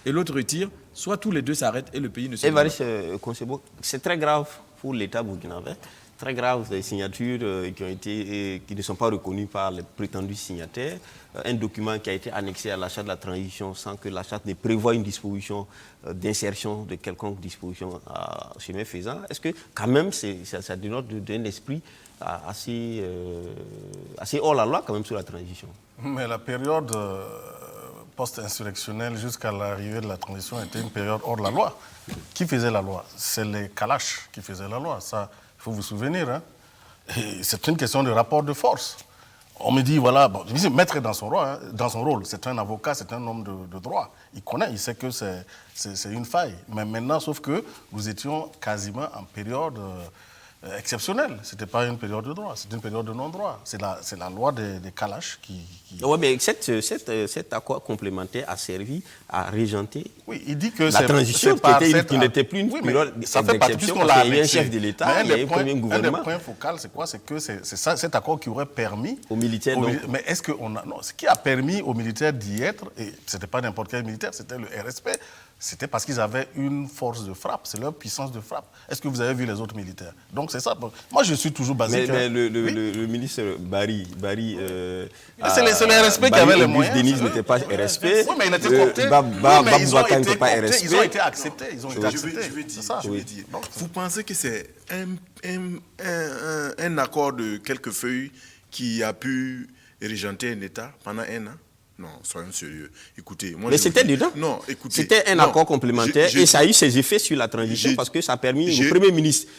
[SPEAKER 4] et l'autre retire, soit tous les deux s'arrêtent et le pays ne se
[SPEAKER 1] Évariste Konsebo, c'est très grave pour l'État burkinabé. Très grave, des signatures qui ne sont pas reconnues par les prétendus signataires. Un document qui a été annexé à la charte de la transition sans que la charte ne prévoie une disposition d'insertion de quelconque disposition à chemin faisant. Est-ce que quand même ça dénote d'un esprit assez hors la loi quand même sur la transition?
[SPEAKER 3] Mais la période post-insurrectionnelle jusqu'à l'arrivée de la transition était une période hors de la loi. Qui faisait la loi? C'est les Kalash qui faisaient la loi. Ça, il faut vous souvenir. Hein. C'est une question de rapport de force. On me dit, voilà, bon, maître est dans son rôle. C'est un avocat, c'est un homme de droit. Il connaît, il sait que c'est une faille. Mais maintenant, sauf que nous étions quasiment en période exceptionnelle. Ce n'était pas une période de droit, c'était une période de non-droit. C'est la loi des Kalash qui...
[SPEAKER 1] Oui, mais cet accord complémentaire a servi à régenter
[SPEAKER 3] il dit que
[SPEAKER 1] la transition qui n'était plus une période d'exception. Il y a un chef de l'État, il y a un premier gouvernement.
[SPEAKER 3] Un des points focaux, c'est quoi? C'est que c'est cet accord qui aurait permis...
[SPEAKER 1] Aux militaires, donc.
[SPEAKER 3] Mais est-ce qu'on a... Non, ce qui a permis aux militaires d'y être, et ce n'était pas n'importe quel militaire, c'était le RSP, c'était parce qu'ils avaient une force de frappe, c'est leur puissance de frappe. Est-ce que vous avez vu les autres militaires? Donc c'est ça. Moi, je suis toujours basé...
[SPEAKER 1] Mais le ministre Barry
[SPEAKER 3] c'est le RSP qui avait les moyens.
[SPEAKER 1] Denise n'était pas RSP.
[SPEAKER 3] Oui, mais il était coopté.
[SPEAKER 1] Babouaka n'était pas RSP.
[SPEAKER 3] Ils ont été acceptés.
[SPEAKER 2] Je veux dire, vous pensez que c'est un accord de quelques feuilles qui a pu régenter un État pendant un an? Non, soyons sérieux. Écoutez, moi,
[SPEAKER 1] mais c'était dedans.
[SPEAKER 2] Non, écoutez.
[SPEAKER 1] C'était un accord complémentaire et ça a eu ses effets sur la transition parce que ça a permis au Premier ministre,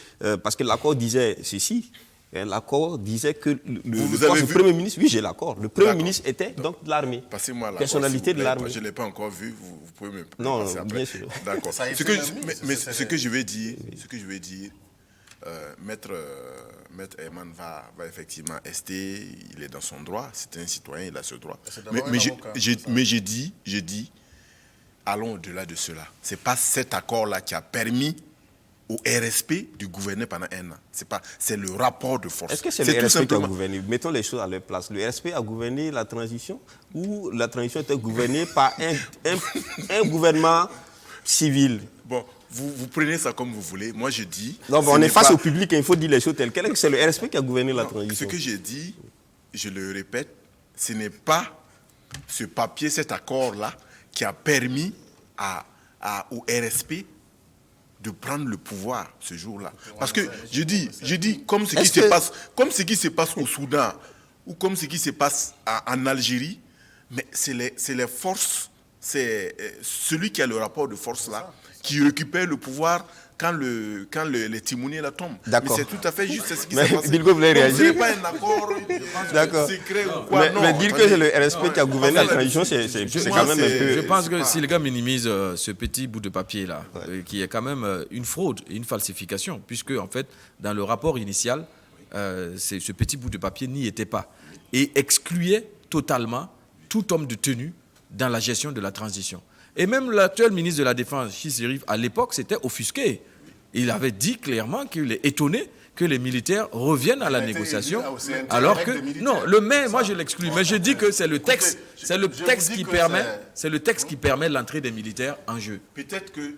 [SPEAKER 1] parce que l'accord disait ceci, l'accord disait que le Premier ministre, oui j'ai l'accord, le Premier ministre était donc de l'armée, personnalité de l'armée.
[SPEAKER 2] Je ne l'ai pas encore vu, vous pouvez me
[SPEAKER 1] non,
[SPEAKER 2] passer après.
[SPEAKER 1] Bien sûr.
[SPEAKER 2] D'accord. Ce que je veux dire, Maître Herman va effectivement rester, il est dans son droit, c'est un citoyen, il a ce droit. Mais j'ai dit, allons au-delà de cela. Ce n'est pas cet accord-là qui a permis au RSP de gouverner pendant un an. C'est le rapport de force.
[SPEAKER 1] Est-ce que c'est le RSP qui a gouverné? Mettons les choses à leur place. Le RSP a gouverné la transition ou la transition était gouvernée par un gouvernement civil?
[SPEAKER 2] Bon, vous prenez ça comme vous voulez. Moi, je dis...
[SPEAKER 1] Non, on est face au public et il faut dire les choses telles quelles. C'est le RSP qui a gouverné la transition.
[SPEAKER 2] Ce que j'ai dit, je le répète, ce n'est pas ce papier, cet accord-là, qui a permis au RSP de prendre le pouvoir ce jour-là. Parce que je dis comme ce qui se passe au Soudan ou comme ce qui se passe en Algérie, mais c'est les forces c'est celui qui a le rapport de force là, qui récupère le pouvoir quand les timoniers là tombent.
[SPEAKER 1] D'accord.
[SPEAKER 2] Mais c'est tout à fait juste, c'est ce qui
[SPEAKER 1] Mais
[SPEAKER 2] s'est passé.
[SPEAKER 1] Bilgo voulait
[SPEAKER 2] Donc,
[SPEAKER 1] réagir.
[SPEAKER 2] ce n'est pas un accord
[SPEAKER 1] D'accord.
[SPEAKER 2] secret ou quoi.
[SPEAKER 1] Mais dire que c'est le RSP qui a gouverné la transition, c'est quand même un peu...
[SPEAKER 4] Je pense que si les gars minimisent ce petit bout de papier-là, qui est quand même une fraude et une falsification, puisque, en fait, dans le rapport initial, ce petit bout de papier n'y était pas. Et excluait totalement tout homme de tenue dans la gestion de la transition. Et même l'actuel ministre de la Défense, Chissirif, à l'époque, s'était offusqué. Il avait dit clairement qu'il est étonné que les militaires reviennent à la négociation, alors que non, le mais, moi je l'exclus, mais je dis que c'est le texte, qui permet l'entrée des militaires en jeu.
[SPEAKER 2] Peut-être que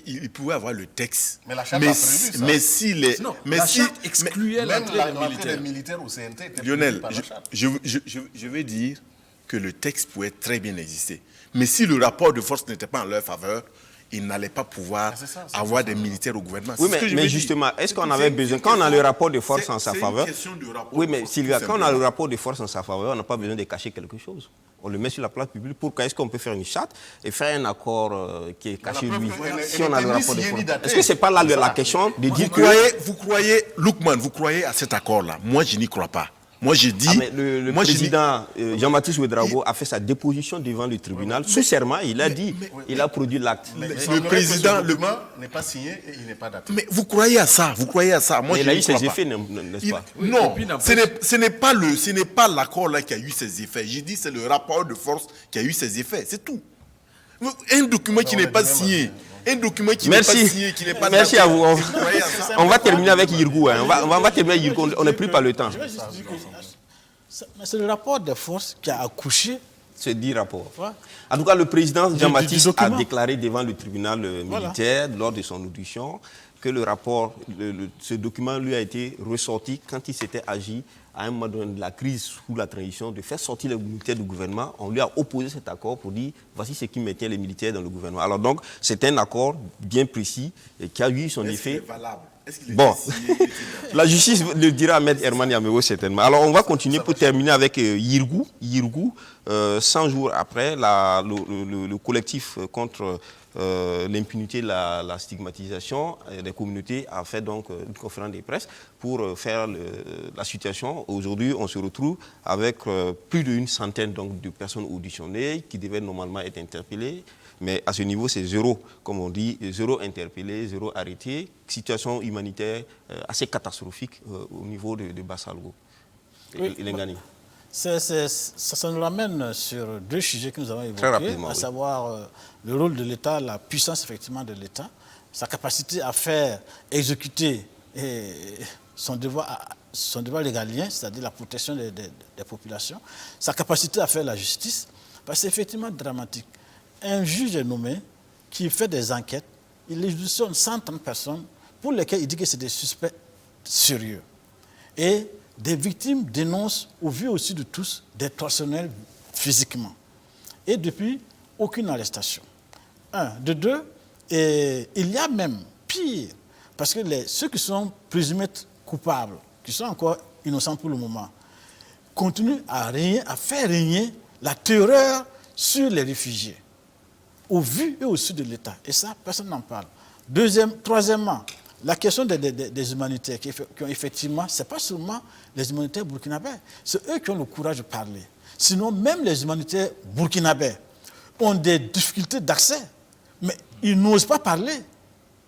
[SPEAKER 2] il pouvait avoir le texte,
[SPEAKER 3] Mais la charte a prévu ça.
[SPEAKER 4] La charte excluait l'entrée des
[SPEAKER 3] militaires au CNT était
[SPEAKER 2] Lionel,
[SPEAKER 3] prévue par la charte.
[SPEAKER 2] je veux dire que le texte pouvait très bien exister. Mais si le rapport de force n'était pas en leur faveur, ils n'allaient pas pouvoir avoir des militaires au gouvernement.
[SPEAKER 1] Oui,
[SPEAKER 2] C'est ce que je
[SPEAKER 1] mais
[SPEAKER 2] veux
[SPEAKER 1] justement,
[SPEAKER 2] dire.
[SPEAKER 1] est-ce qu'on avait besoin, quand on a le rapport de force en sa faveur,
[SPEAKER 2] C'est une question de rapport
[SPEAKER 1] oui,
[SPEAKER 2] de
[SPEAKER 1] mais
[SPEAKER 2] force,
[SPEAKER 1] Sylvia,
[SPEAKER 2] tout
[SPEAKER 1] quand on a le
[SPEAKER 2] simplement.
[SPEAKER 1] rapport de force en sa faveur, on n'a pas besoin de cacher quelque chose. On le met sur la place publique. Pourquoi est-ce qu'on peut faire une charte et faire un accord qui est caché lui, si on a le rapport de force? Est-ce que c'est pas là la question de dire que...
[SPEAKER 2] Vous croyez, Loukman, vous croyez à cet accord-là? Moi, je n'y crois pas. Moi, je dis...
[SPEAKER 1] Ah, mais le président Jean-Baptiste Ouedraogo a fait sa déposition devant le tribunal. Sous serment, il a dit, il a produit l'acte.
[SPEAKER 2] le président...
[SPEAKER 3] Le document n'est pas signé et il n'est pas daté.
[SPEAKER 2] Mais vous croyez à ça? Vous croyez à ça? Moi,
[SPEAKER 1] Mais
[SPEAKER 2] je
[SPEAKER 1] il a
[SPEAKER 2] n'y
[SPEAKER 1] eu
[SPEAKER 2] crois
[SPEAKER 1] ses
[SPEAKER 2] pas.
[SPEAKER 1] effets, n'est-ce pas?
[SPEAKER 2] Non,
[SPEAKER 4] et puis,
[SPEAKER 2] ce n'est pas l'accord là qui a eu ses effets. J'ai dit c'est le rapport de force qui a eu ses effets, c'est tout. Un document qui n'est pas signé, un document qui n'est pas signé, qui n'est pas
[SPEAKER 1] Merci
[SPEAKER 2] daté,
[SPEAKER 1] à vous.
[SPEAKER 2] vous croyez à ça?
[SPEAKER 1] On va terminer avec Yirgou. Hein. On va terminer avec Yirgou. On n'a plus pas le temps.
[SPEAKER 5] Je vais juste dire que c'est le rapport de force qui a accouché.
[SPEAKER 1] Ce dit rapport.
[SPEAKER 5] Ouais.
[SPEAKER 1] En tout cas, le président Jean-Baptiste
[SPEAKER 5] du
[SPEAKER 1] a
[SPEAKER 5] document.
[SPEAKER 1] déclaré devant le tribunal militaire, lors de son audition, que le rapport, ce document lui a été ressorti quand il s'était agi à un moment donné de la crise sous la transition, de faire sortir les militaires du gouvernement. On lui a opposé cet accord pour dire voici ce qui mettait les militaires dans le gouvernement. Alors donc, c'est un accord bien précis et qui a eu son effet.
[SPEAKER 2] Est-ce qu'il est valable? Est-ce qu'il est
[SPEAKER 1] Bon,
[SPEAKER 2] signé?
[SPEAKER 1] la justice le dira à Maître Herman Yameo certainement. Alors on va continuer pour terminer avec Yirgou. Yirgou, 100 jours après, le collectif contre l'impunité, la stigmatisation des communautés a fait donc une conférence de presse pour faire la situation. Aujourd'hui, on se retrouve avec plus d'une centaine donc, de personnes auditionnées qui devaient normalement être interpellées. Mais à ce niveau, c'est zéro, comme on dit, zéro interpellé, zéro arrêté. Situation humanitaire assez catastrophique au niveau de Bassalgo.
[SPEAKER 5] Oui,
[SPEAKER 1] Il est gagné.
[SPEAKER 5] Ça nous ramène sur deux sujets que nous avons évoqués,
[SPEAKER 1] rapidement,
[SPEAKER 5] à
[SPEAKER 1] oui.
[SPEAKER 5] savoir le rôle de l'État, la puissance effectivement de l'État, sa capacité à faire exécuter son devoir régalien, c'est-à-dire la protection des populations, sa capacité à faire la justice, parce que c'est effectivement dramatique. Un juge est nommé qui fait des enquêtes, il auditionne 130 personnes pour lesquelles il dit que c'est des suspects sérieux. Et des victimes dénoncent, au vu aussi de tous, des tortionnaires physiquement. Et depuis, aucune arrestation. Un. De deux, il y a même pire, parce que ceux qui sont présumés coupables, qui sont encore innocents pour le moment, continuent à faire régner la terreur sur les réfugiés, au vu et au su de l'État. Et ça, personne n'en parle. Troisièmement, la question des humanitaires, qui ont effectivement, ce n'est pas seulement les humanitaires burkinabés, c'est eux qui ont le courage de parler. Sinon, même les humanitaires burkinabés ont des difficultés d'accès, mais ils n'osent pas parler.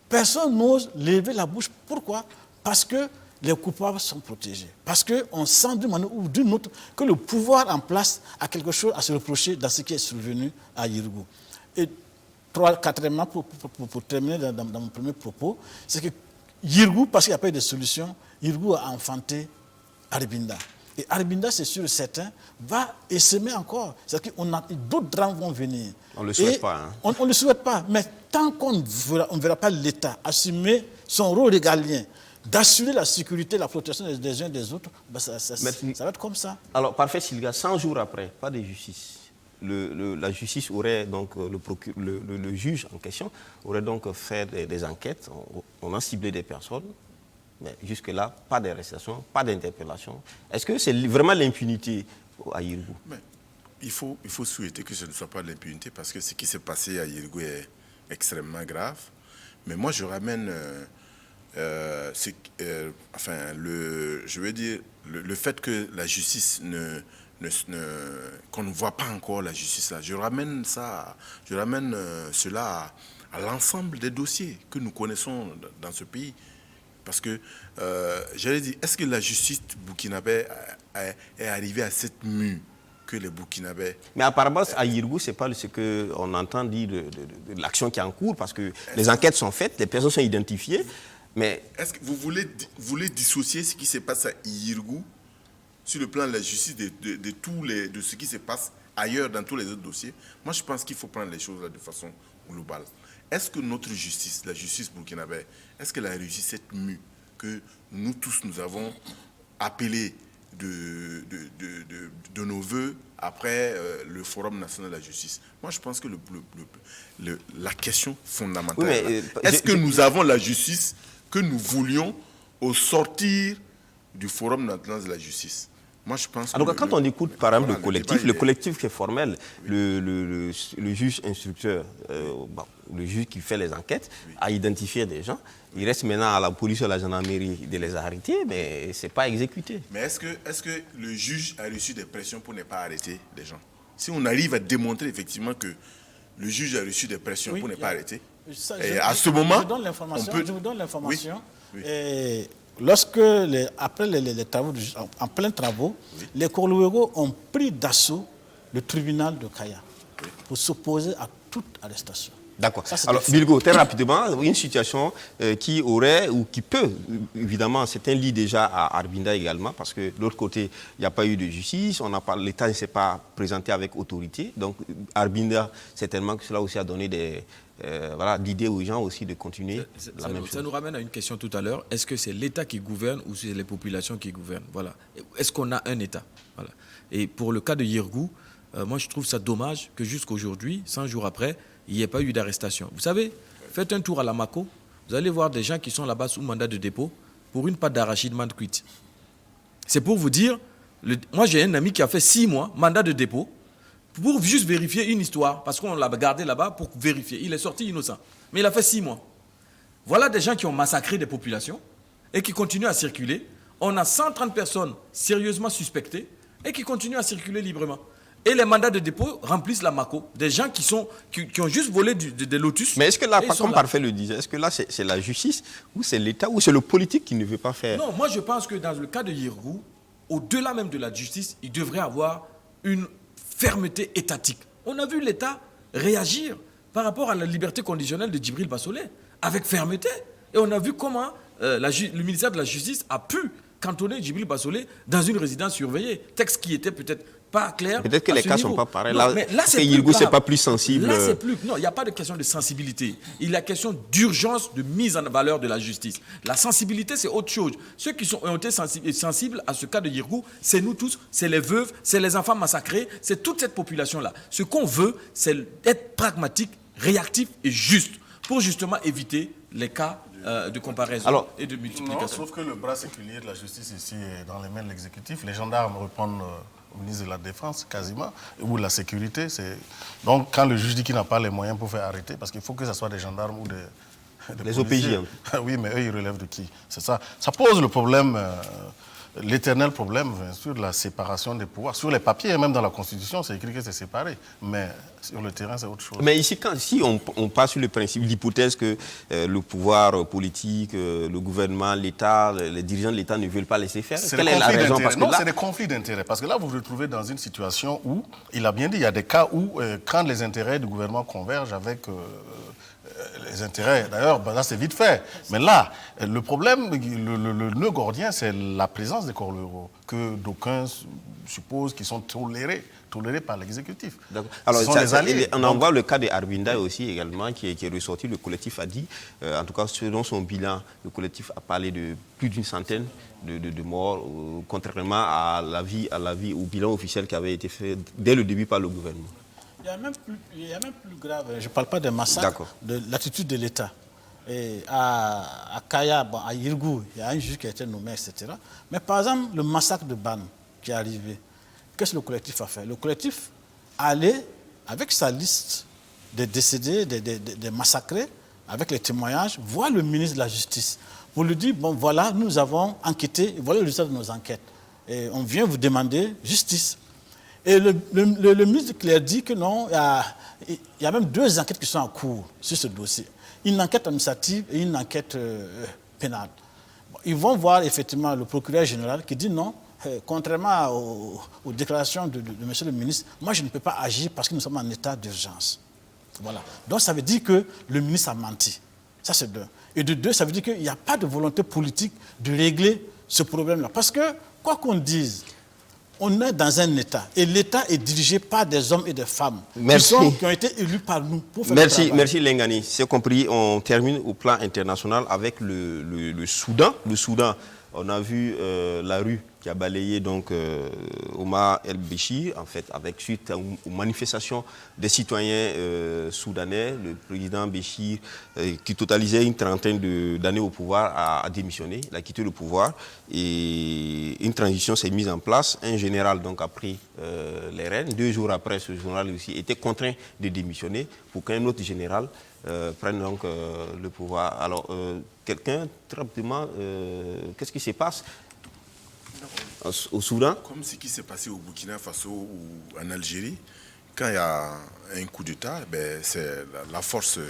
[SPEAKER 5] Personne n'ose lever la bouche. Pourquoi? Parce que les coupables sont protégés. Parce qu'on sent d'une manière ou d'une autre que le pouvoir en place a quelque chose à se reprocher dans ce qui est survenu à Yirgou. Et quatrièmement, pour terminer dans mon premier propos, c'est que Yirgou, parce qu'il n'y a pas eu de solution, Yirgou a enfanté Arbinda. Et Arbinda, c'est sûr et certain, va essaimer encore. C'est-à-dire que d'autres drames vont venir.
[SPEAKER 1] On ne le souhaite pas. Hein.
[SPEAKER 5] On ne le souhaite pas. Mais tant qu'on ne verra pas l'État assumer son rôle régalien, d'assurer la sécurité, la protection des uns et des autres, ben ça va être comme ça.
[SPEAKER 1] Alors, parfait, Sylvia, 100 jours après, pas de justice. La justice aurait donc, le juge en question aurait donc fait des enquêtes. On a ciblé des personnes, mais jusque-là, pas d'arrestation, pas d'interpellation. Est-ce que c'est vraiment l'impunité à Yirgou?
[SPEAKER 2] il faut souhaiter que ce ne soit pas l'impunité parce que ce qui s'est passé à Yirgou est extrêmement grave. Mais moi, je ramène, je veux dire, le fait que la justice qu'on ne voit pas encore la justice là. Je ramène cela à l'ensemble des dossiers que nous connaissons dans ce pays. Parce que, j'allais dire, est-ce que la justice burkinabé est arrivée à cette mue que les Burkinabés...
[SPEAKER 1] Mais apparemment, à Yirgou, ce n'est pas ce qu'on entend dire de l'action qui est en cours, parce que les enquêtes sont faites, les personnes sont identifiées, mais...
[SPEAKER 2] Est-ce que vous voulez dissocier ce qui se passe à Yirgou sur le plan de la justice de ce qui se passe ailleurs dans tous les autres dossiers? Moi, je pense qu'il faut prendre les choses là de façon globale. Est-ce que notre justice, la justice burkinabé, est-ce qu'elle a réussi cette mue que nous tous, nous avons appelée de nos voeux après le Forum national de la justice? Moi, je pense que la question fondamentale,
[SPEAKER 1] oui,
[SPEAKER 2] est-ce que nous avons la justice que nous voulions au sortir du Forum national de la justice? Moi, je pense
[SPEAKER 1] alors, quand on écoute, par exemple, le collectif qui est formel, oui. le juge instructeur, le juge qui fait les enquêtes, oui. a identifié des gens. Il reste maintenant à la police et à la gendarmerie de les arrêter, mais ce n'est pas exécuté.
[SPEAKER 2] Mais est-ce que le juge a reçu des pressions pour ne pas arrêter des gens? Si on arrive à démontrer effectivement que le juge a reçu des pressions pour ne pas arrêter, à ce moment,
[SPEAKER 5] je vous donne l'information.
[SPEAKER 2] Oui.
[SPEAKER 5] Et lorsque, après les travaux, en plein travaux, oui. les Korlouégo ont pris d'assaut le tribunal de Kaya oui. pour s'opposer à toute arrestation.
[SPEAKER 1] D'accord. Alors, Bilgo, très rapidement, une situation qui aurait ou qui peut, évidemment, c'est un lit déjà à Arbinda également, parce que de l'autre côté, il n'y a pas eu de justice, l'État ne s'est pas présenté avec autorité. Donc, Arbinda, certainement que cela aussi a donné d'idées aux gens aussi de continuer la même chose.
[SPEAKER 4] Ça nous ramène à une question tout à l'heure. Est-ce que c'est l'État qui gouverne ou c'est les populations qui gouvernent? Voilà. Est-ce qu'on a un État? Voilà. Et pour le cas de Yirgou, moi, je trouve ça dommage que jusqu'aujourd'hui, 100 jours après, il n'y ait pas eu d'arrestation. Vous savez, faites un tour à la Mako, vous allez voir des gens qui sont là-bas sous mandat de dépôt pour une pâte d'arachide man cuite. C'est pour vous dire, moi j'ai un ami qui a fait 6 mois mandat de dépôt pour juste vérifier une histoire, parce qu'on l'a gardé là-bas pour vérifier. Il est sorti innocent, mais il a fait 6 mois. Voilà des gens qui ont massacré des populations et qui continuent à circuler. On a 130 personnes sérieusement suspectées et qui continuent à circuler librement. Et les mandats de dépôt remplissent la Mako. Des gens qui ont juste volé des lotus.
[SPEAKER 1] Mais est-ce que là, comme Parfait le disait, est-ce que là, c'est la justice ou c'est l'État ou c'est le politique qui ne veut pas faire?
[SPEAKER 4] Non, moi je pense que dans le cas de Yirgou, au-delà même de la justice, il devrait avoir une fermeté étatique. On a vu l'État réagir par rapport à la liberté conditionnelle de Djibril Bassolé, avec fermeté. Et on a vu comment le ministère de la Justice a pu cantonner Djibril Bassolé dans une résidence surveillée. Texte qui était peut-être pas clair.
[SPEAKER 1] Peut-être que les cas ne sont pas pareils.
[SPEAKER 4] Non, là c'est Yirgou,
[SPEAKER 1] c'est pas plus sensible.
[SPEAKER 4] Là, c'est plus. Non, il n'y a pas de question de sensibilité. Il y a question d'urgence de mise en valeur de la justice. La sensibilité, c'est autre chose. Ceux qui ont été sensibles à ce cas de Yirgou, c'est nous tous, c'est les veuves, c'est les enfants massacrés, c'est toute cette population-là. Ce qu'on veut, c'est être pragmatique, réactif et juste pour justement éviter les cas de comparaison et de multiplication.
[SPEAKER 3] Non, sauf que le bras séculier de la justice ici est dans les mains de l'exécutif. Les gendarmes répondent au ministre de la Défense, quasiment, ou de la sécurité. Donc, quand le juge dit qu'il n'a pas les moyens pour faire arrêter, parce qu'il faut que ce soit des gendarmes ou des
[SPEAKER 1] OPJ.
[SPEAKER 3] Oui, mais eux, ils relèvent de qui? C'est ça. Ça pose le problème, l'éternel problème, bien sûr, de la séparation des pouvoirs. Sur les papiers, même dans la Constitution, c'est écrit que c'est séparé. Mais sur le terrain, c'est autre chose.
[SPEAKER 1] Mais ici, si on passe sur le principe, l'hypothèse que le pouvoir politique, le gouvernement, l'État, les dirigeants de l'État ne veulent pas laisser faire, quelle est la raison?
[SPEAKER 3] Non, c'est des conflits d'intérêts. Parce que là, vous vous retrouvez dans une situation où, il a bien dit, il y a des cas où, quand les intérêts du gouvernement convergent avec les intérêts, d'ailleurs, là, c'est vite fait. Mais là, le problème, le nœud gordien, c'est la présence des Korlouégo, que d'aucuns supposent qu'ils sont tolérés par l'exécutif.
[SPEAKER 1] Alors, on en voit le cas de Arbinda aussi également, qui est ressorti. Le collectif a dit, en tout cas selon son bilan, le collectif a parlé de plus d'une centaine de morts, contrairement à l'avis, au bilan officiel qui avait été fait dès le début par le gouvernement.
[SPEAKER 5] Il y a même plus grave, je ne parle pas des massacres, de l'attitude de l'État. À Kaya, à Yirgou, il y a un juge qui a été nommé, etc. Mais par exemple, le massacre de Ban qui est arrivé, qu'est-ce que le collectif a fait? Le collectif aller avec sa liste des décédés, des massacrés, avec les témoignages, voir le ministre de la Justice pour lui dire, bon voilà, nous avons enquêté, voilà le résultat de nos enquêtes. Et on vient vous demander justice. Et le ministre Clerc dit que non, il y a même 2 enquêtes qui sont en cours sur ce dossier. Une enquête administrative et une enquête pénale. Bon, ils vont voir effectivement le procureur général qui dit non, contrairement aux déclarations de monsieur le ministre, moi je ne peux pas agir parce que nous sommes en état d'urgence. Voilà. Donc ça veut dire que le ministre a menti. Ça c'est 2. Et de 2, ça veut dire qu'il n'y a pas de volonté politique de régler ce problème-là. Parce que, quoi qu'on dise, on est dans un État. Et l'État est dirigé par des hommes et des femmes qui ont été élus par nous pour faire le travail.
[SPEAKER 1] Merci Lengani. C'est compris. On termine au plan international avec le Soudan. Le Soudan, on a vu la rue qui a balayé donc Omar el-Béchir, en fait, avec suite aux manifestations des citoyens soudanais. Le président Béchir, qui totalisait une trentaine d'années au pouvoir, a démissionné. Il a quitté le pouvoir et une transition s'est mise en place. Un général donc a pris les rênes. 2 jours après, ce général aussi était contraint de démissionner pour qu'un autre général prenne donc le pouvoir. Alors, quelqu'un, très rapidement, qu'est-ce qui se passe au Soudan?
[SPEAKER 2] Comme ce qui s'est passé au Burkina Faso ou en Algérie, quand il y a un coup d'État, ben, c'est la force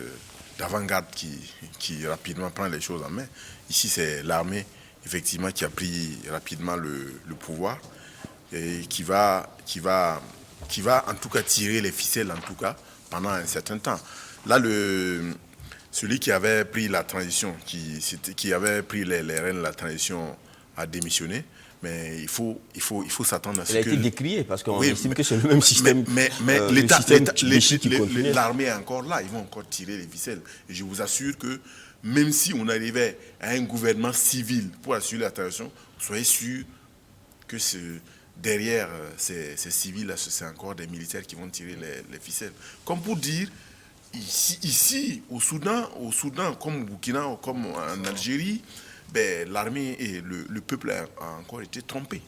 [SPEAKER 2] d'avant-garde qui rapidement prend les choses en main. Ici, c'est l'armée, effectivement, qui a pris rapidement le pouvoir et qui va en tout cas tirer les ficelles, en tout cas, pendant un certain temps. Là, celui qui avait pris la transition, qui avait pris les rênes de la transition, a démissionné. Mais il faut s'attendre à ce que...
[SPEAKER 1] Il a été décrié parce qu'on estime que c'est le même système.
[SPEAKER 2] Mais l'armée est encore là, ils vont encore tirer les ficelles. Et je vous assure que même si on arrivait à un gouvernement civil pour assurer la transition, soyez sûr que derrière ces civils-là, c'est encore des militaires qui vont tirer les ficelles. Comme pour dire, ici au Soudan, comme au Burkina, comme en Algérie, ben, l'armée et le peuple a encore été trompé.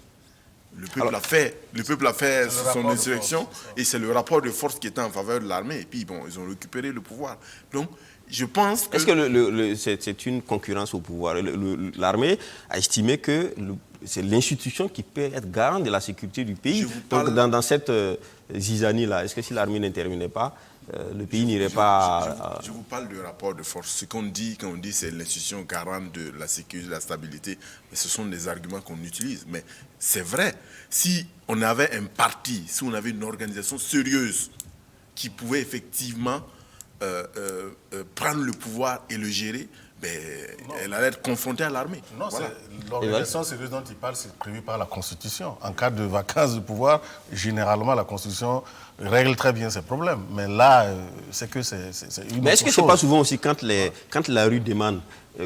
[SPEAKER 2] Le peuple a fait son insurrection et c'est le rapport de force qui était en faveur de l'armée. Et puis, bon, ils ont récupéré le pouvoir. Donc, je pense que...
[SPEAKER 1] Est-ce que c'est une concurrence au pouvoir? L'armée a estimé que c'est l'institution qui peut être garante de la sécurité du pays. Donc, dans cette zizanie-là, est-ce que si l'armée n'intervenait pas, le pays n'irait pas...
[SPEAKER 2] Je vous parle de rapport de force. Ce qu'on dit, quand on dit c'est l'institution garante de la sécurité, de la stabilité, mais ce sont des arguments qu'on utilise. Mais c'est vrai, si on avait un parti, si on avait une organisation sérieuse qui pouvait effectivement prendre le pouvoir et le gérer, ben, elle allait être confrontée à l'armée.
[SPEAKER 3] Non,
[SPEAKER 2] voilà.
[SPEAKER 3] L'organisation sérieuse dont il parle, c'est prévu par la Constitution. En cas de vacance de pouvoir, généralement, la Constitution règle très bien ces problèmes. Mais là, c'est que c'est une
[SPEAKER 1] Mais est-ce que
[SPEAKER 3] autre
[SPEAKER 1] ce n'est pas
[SPEAKER 3] chose.
[SPEAKER 1] souvent aussi quand la rue demande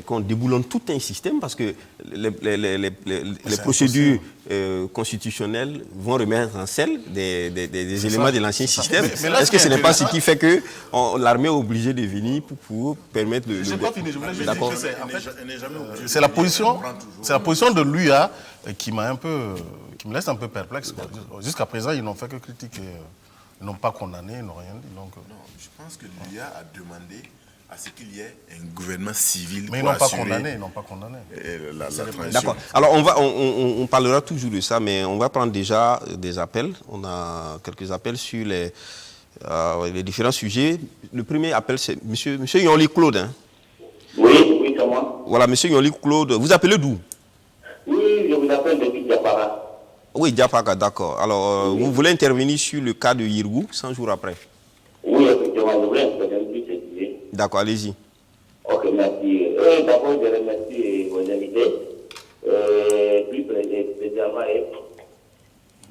[SPEAKER 1] qu'on déboulonne tout un système parce que les procédures constitutionnelles vont remettre en selle des éléments de l'ancien système. Est-ce que ce n'est pas ce qui fait que l'armée est obligée de venir pour permettre de...
[SPEAKER 3] Je n'ai pas fini, je voulais juste dire
[SPEAKER 1] D'accord.
[SPEAKER 3] que c'est la position de l'UA qui me laisse un peu perplexe. Jusqu'à présent, ils n'ont fait que critiquer. Ils n'ont pas condamné, ils n'ont rien dit. Donc,
[SPEAKER 2] non, je pense que l'UA a demandé à ce qu'il y ait un gouvernement civil.
[SPEAKER 3] Mais ils n'ont pas condamné, ils n'ont pas condamné.
[SPEAKER 2] La transition.
[SPEAKER 1] D'accord. Alors, on parlera toujours de ça, mais on va prendre déjà des appels. On a quelques appels sur les différents sujets. Le premier appel, c'est Monsieur Yonli Claude. Hein?
[SPEAKER 6] Oui, c'est moi.
[SPEAKER 1] Voilà, Monsieur Yonli Claude. Vous appelez d'où?
[SPEAKER 6] Oui, je vous appelle depuis Diapara.
[SPEAKER 1] Oui, Diapara, d'accord. Alors, vous voulez intervenir sur le cas de Yirgou 100 jours après?
[SPEAKER 6] Oui, effectivement, je voulais intervenir sur ce sujet.
[SPEAKER 1] D'accord, allez-y.
[SPEAKER 6] Ok, merci. D'abord, je remercie vos invités. Plus spécialement,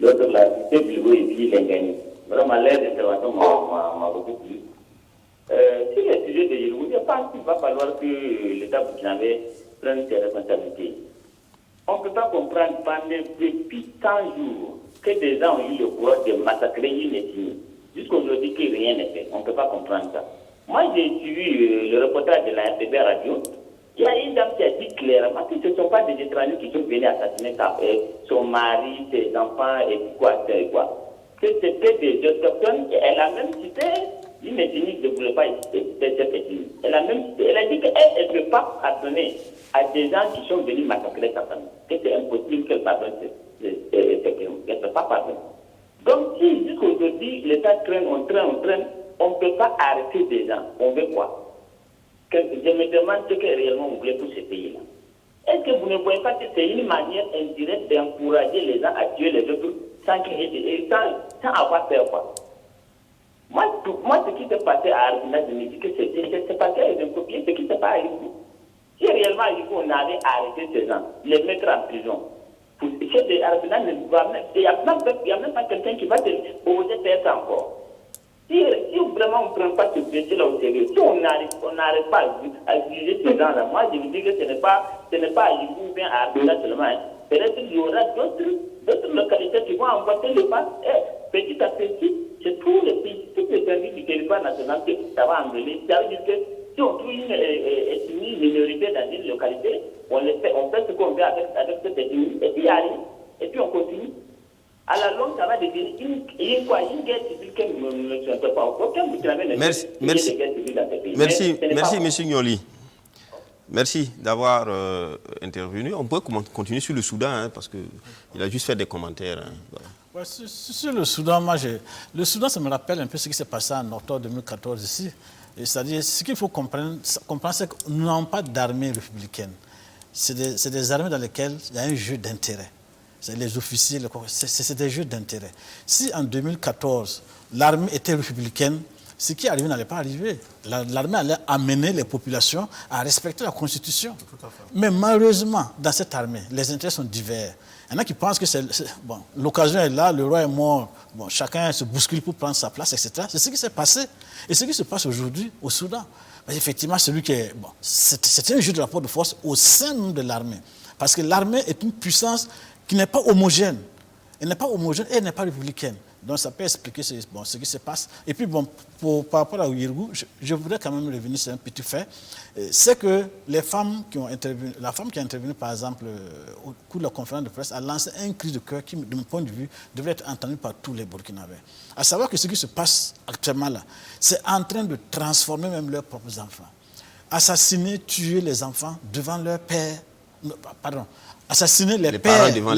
[SPEAKER 6] l'autre, la cité Bilgo et puis Lengani. Vraiment, l'air d'intervention m'a beaucoup plu. Sur le sujet de Yirgou, je pense qu'il va falloir que l'État burkinabé prenne ses responsabilités. On ne peut pas comprendre depuis 100 jours que des gens ont eu le pouvoir de massacrer une ethnie. Jusqu'aujourd'hui, que rien n'est fait. On ne peut pas comprendre ça. Moi, j'ai suivi le reportage de la RTB Radio. Il y a une dame qui a dit clairement que ce ne sont pas des étrangers qui sont venus assassiner son mari, ses enfants et quoi. que c'était des autochtones, et elle a même cité une ethnie, je ne voulais pas citer cette ethnie. Elle a dit qu'elle ne peut pas pardonner à des gens qui sont venus massacrer sa famille. Que c'est impossible qu'elle pardonne ces crimes. Elle ne peut pas pardonner. Donc, si jusqu'aujourd'hui, l'État traîne, on ne peut pas arrêter des gens. On veut quoi? Je me demande ce que réellement vous voulez pour ce pays-là. Est-ce que vous ne voyez pas que c'est une manière indirecte d'encourager les gens à tuer les autres sans avoir peur, quoi? Moi, ce qui s'est passé à Arvina, je me dis que c'est parce qu'ils ont copié ce qui s'est passé à Irkou. Si réellement à Irkou, on avait arrêté ces gens, les mettre en prison, il n'y a même pas quelqu'un qui va oser faire ça encore. Si vraiment on ne prend pas ce dossier-là au sérieux, si on n'arrive pas à juger ces gens-là, moi je vous dis que ce n'est pas à Irkou ou bien à Arvina seulement. Hein. Peut-être qu'il y aura d'autres localités qui vont emboîter le pas. Petit à petit, c'est tous les pays, toutes les services du territoire national que ça va emmener. Ça veut dire que si on trouve une minorité dans une localité, on fait ce qu'on veut avec cette ethnie, et puis il y a rien, et puis on continue. À la longue, ça va devenir une guerre civile que nous ne souhaitons pas. Aucun Burkinabé ne veut une guerre civile dans ce pays.
[SPEAKER 1] Merci, M. Gnoli. Merci d'avoir intervenu. On peut continuer sur le Soudan, hein, parce qu'il a juste fait des commentaires. Hein, voilà.
[SPEAKER 5] Ouais, sur le Soudan, le Soudan, ça me rappelle un peu ce qui s'est passé en octobre 2014 ici. C'est-à-dire, ce qu'il faut comprendre, c'est que nous n'avons pas d'armée républicaine. C'est des armées dans lesquelles il y a un jeu d'intérêt. Les officiers, c'est des jeux d'intérêt. Si en 2014, l'armée était républicaine, ce qui arrivait n'allait pas arriver. L'armée allait amener les populations à respecter la Constitution. Mais malheureusement, dans cette armée, les intérêts sont divers. Il y en a qui pensent que bon, l'occasion est là, le roi est mort, bon, chacun se bouscule pour prendre sa place, etc. C'est ce qui s'est passé. Et ce qui se passe aujourd'hui au Soudan, effectivement, c'est un jeu de rapport de force au sein de l'armée. Parce que l'armée est une puissance qui n'est pas homogène. Elle n'est pas homogène et elle n'est pas républicaine. Donc ça peut expliquer ce qui se passe. Et puis par rapport à Ouirgou, je voudrais quand même revenir sur un petit fait. C'est que la femme qui a intervenu par exemple au cours de la conférence de presse a lancé un cri de cœur qui, de mon point de vue, devrait être entendu par tous les Burkinabés. À savoir que ce qui se passe actuellement là, c'est en train de transformer même leurs propres enfants. Assassiner, tuer les enfants devant leur père, assassiner les pères devant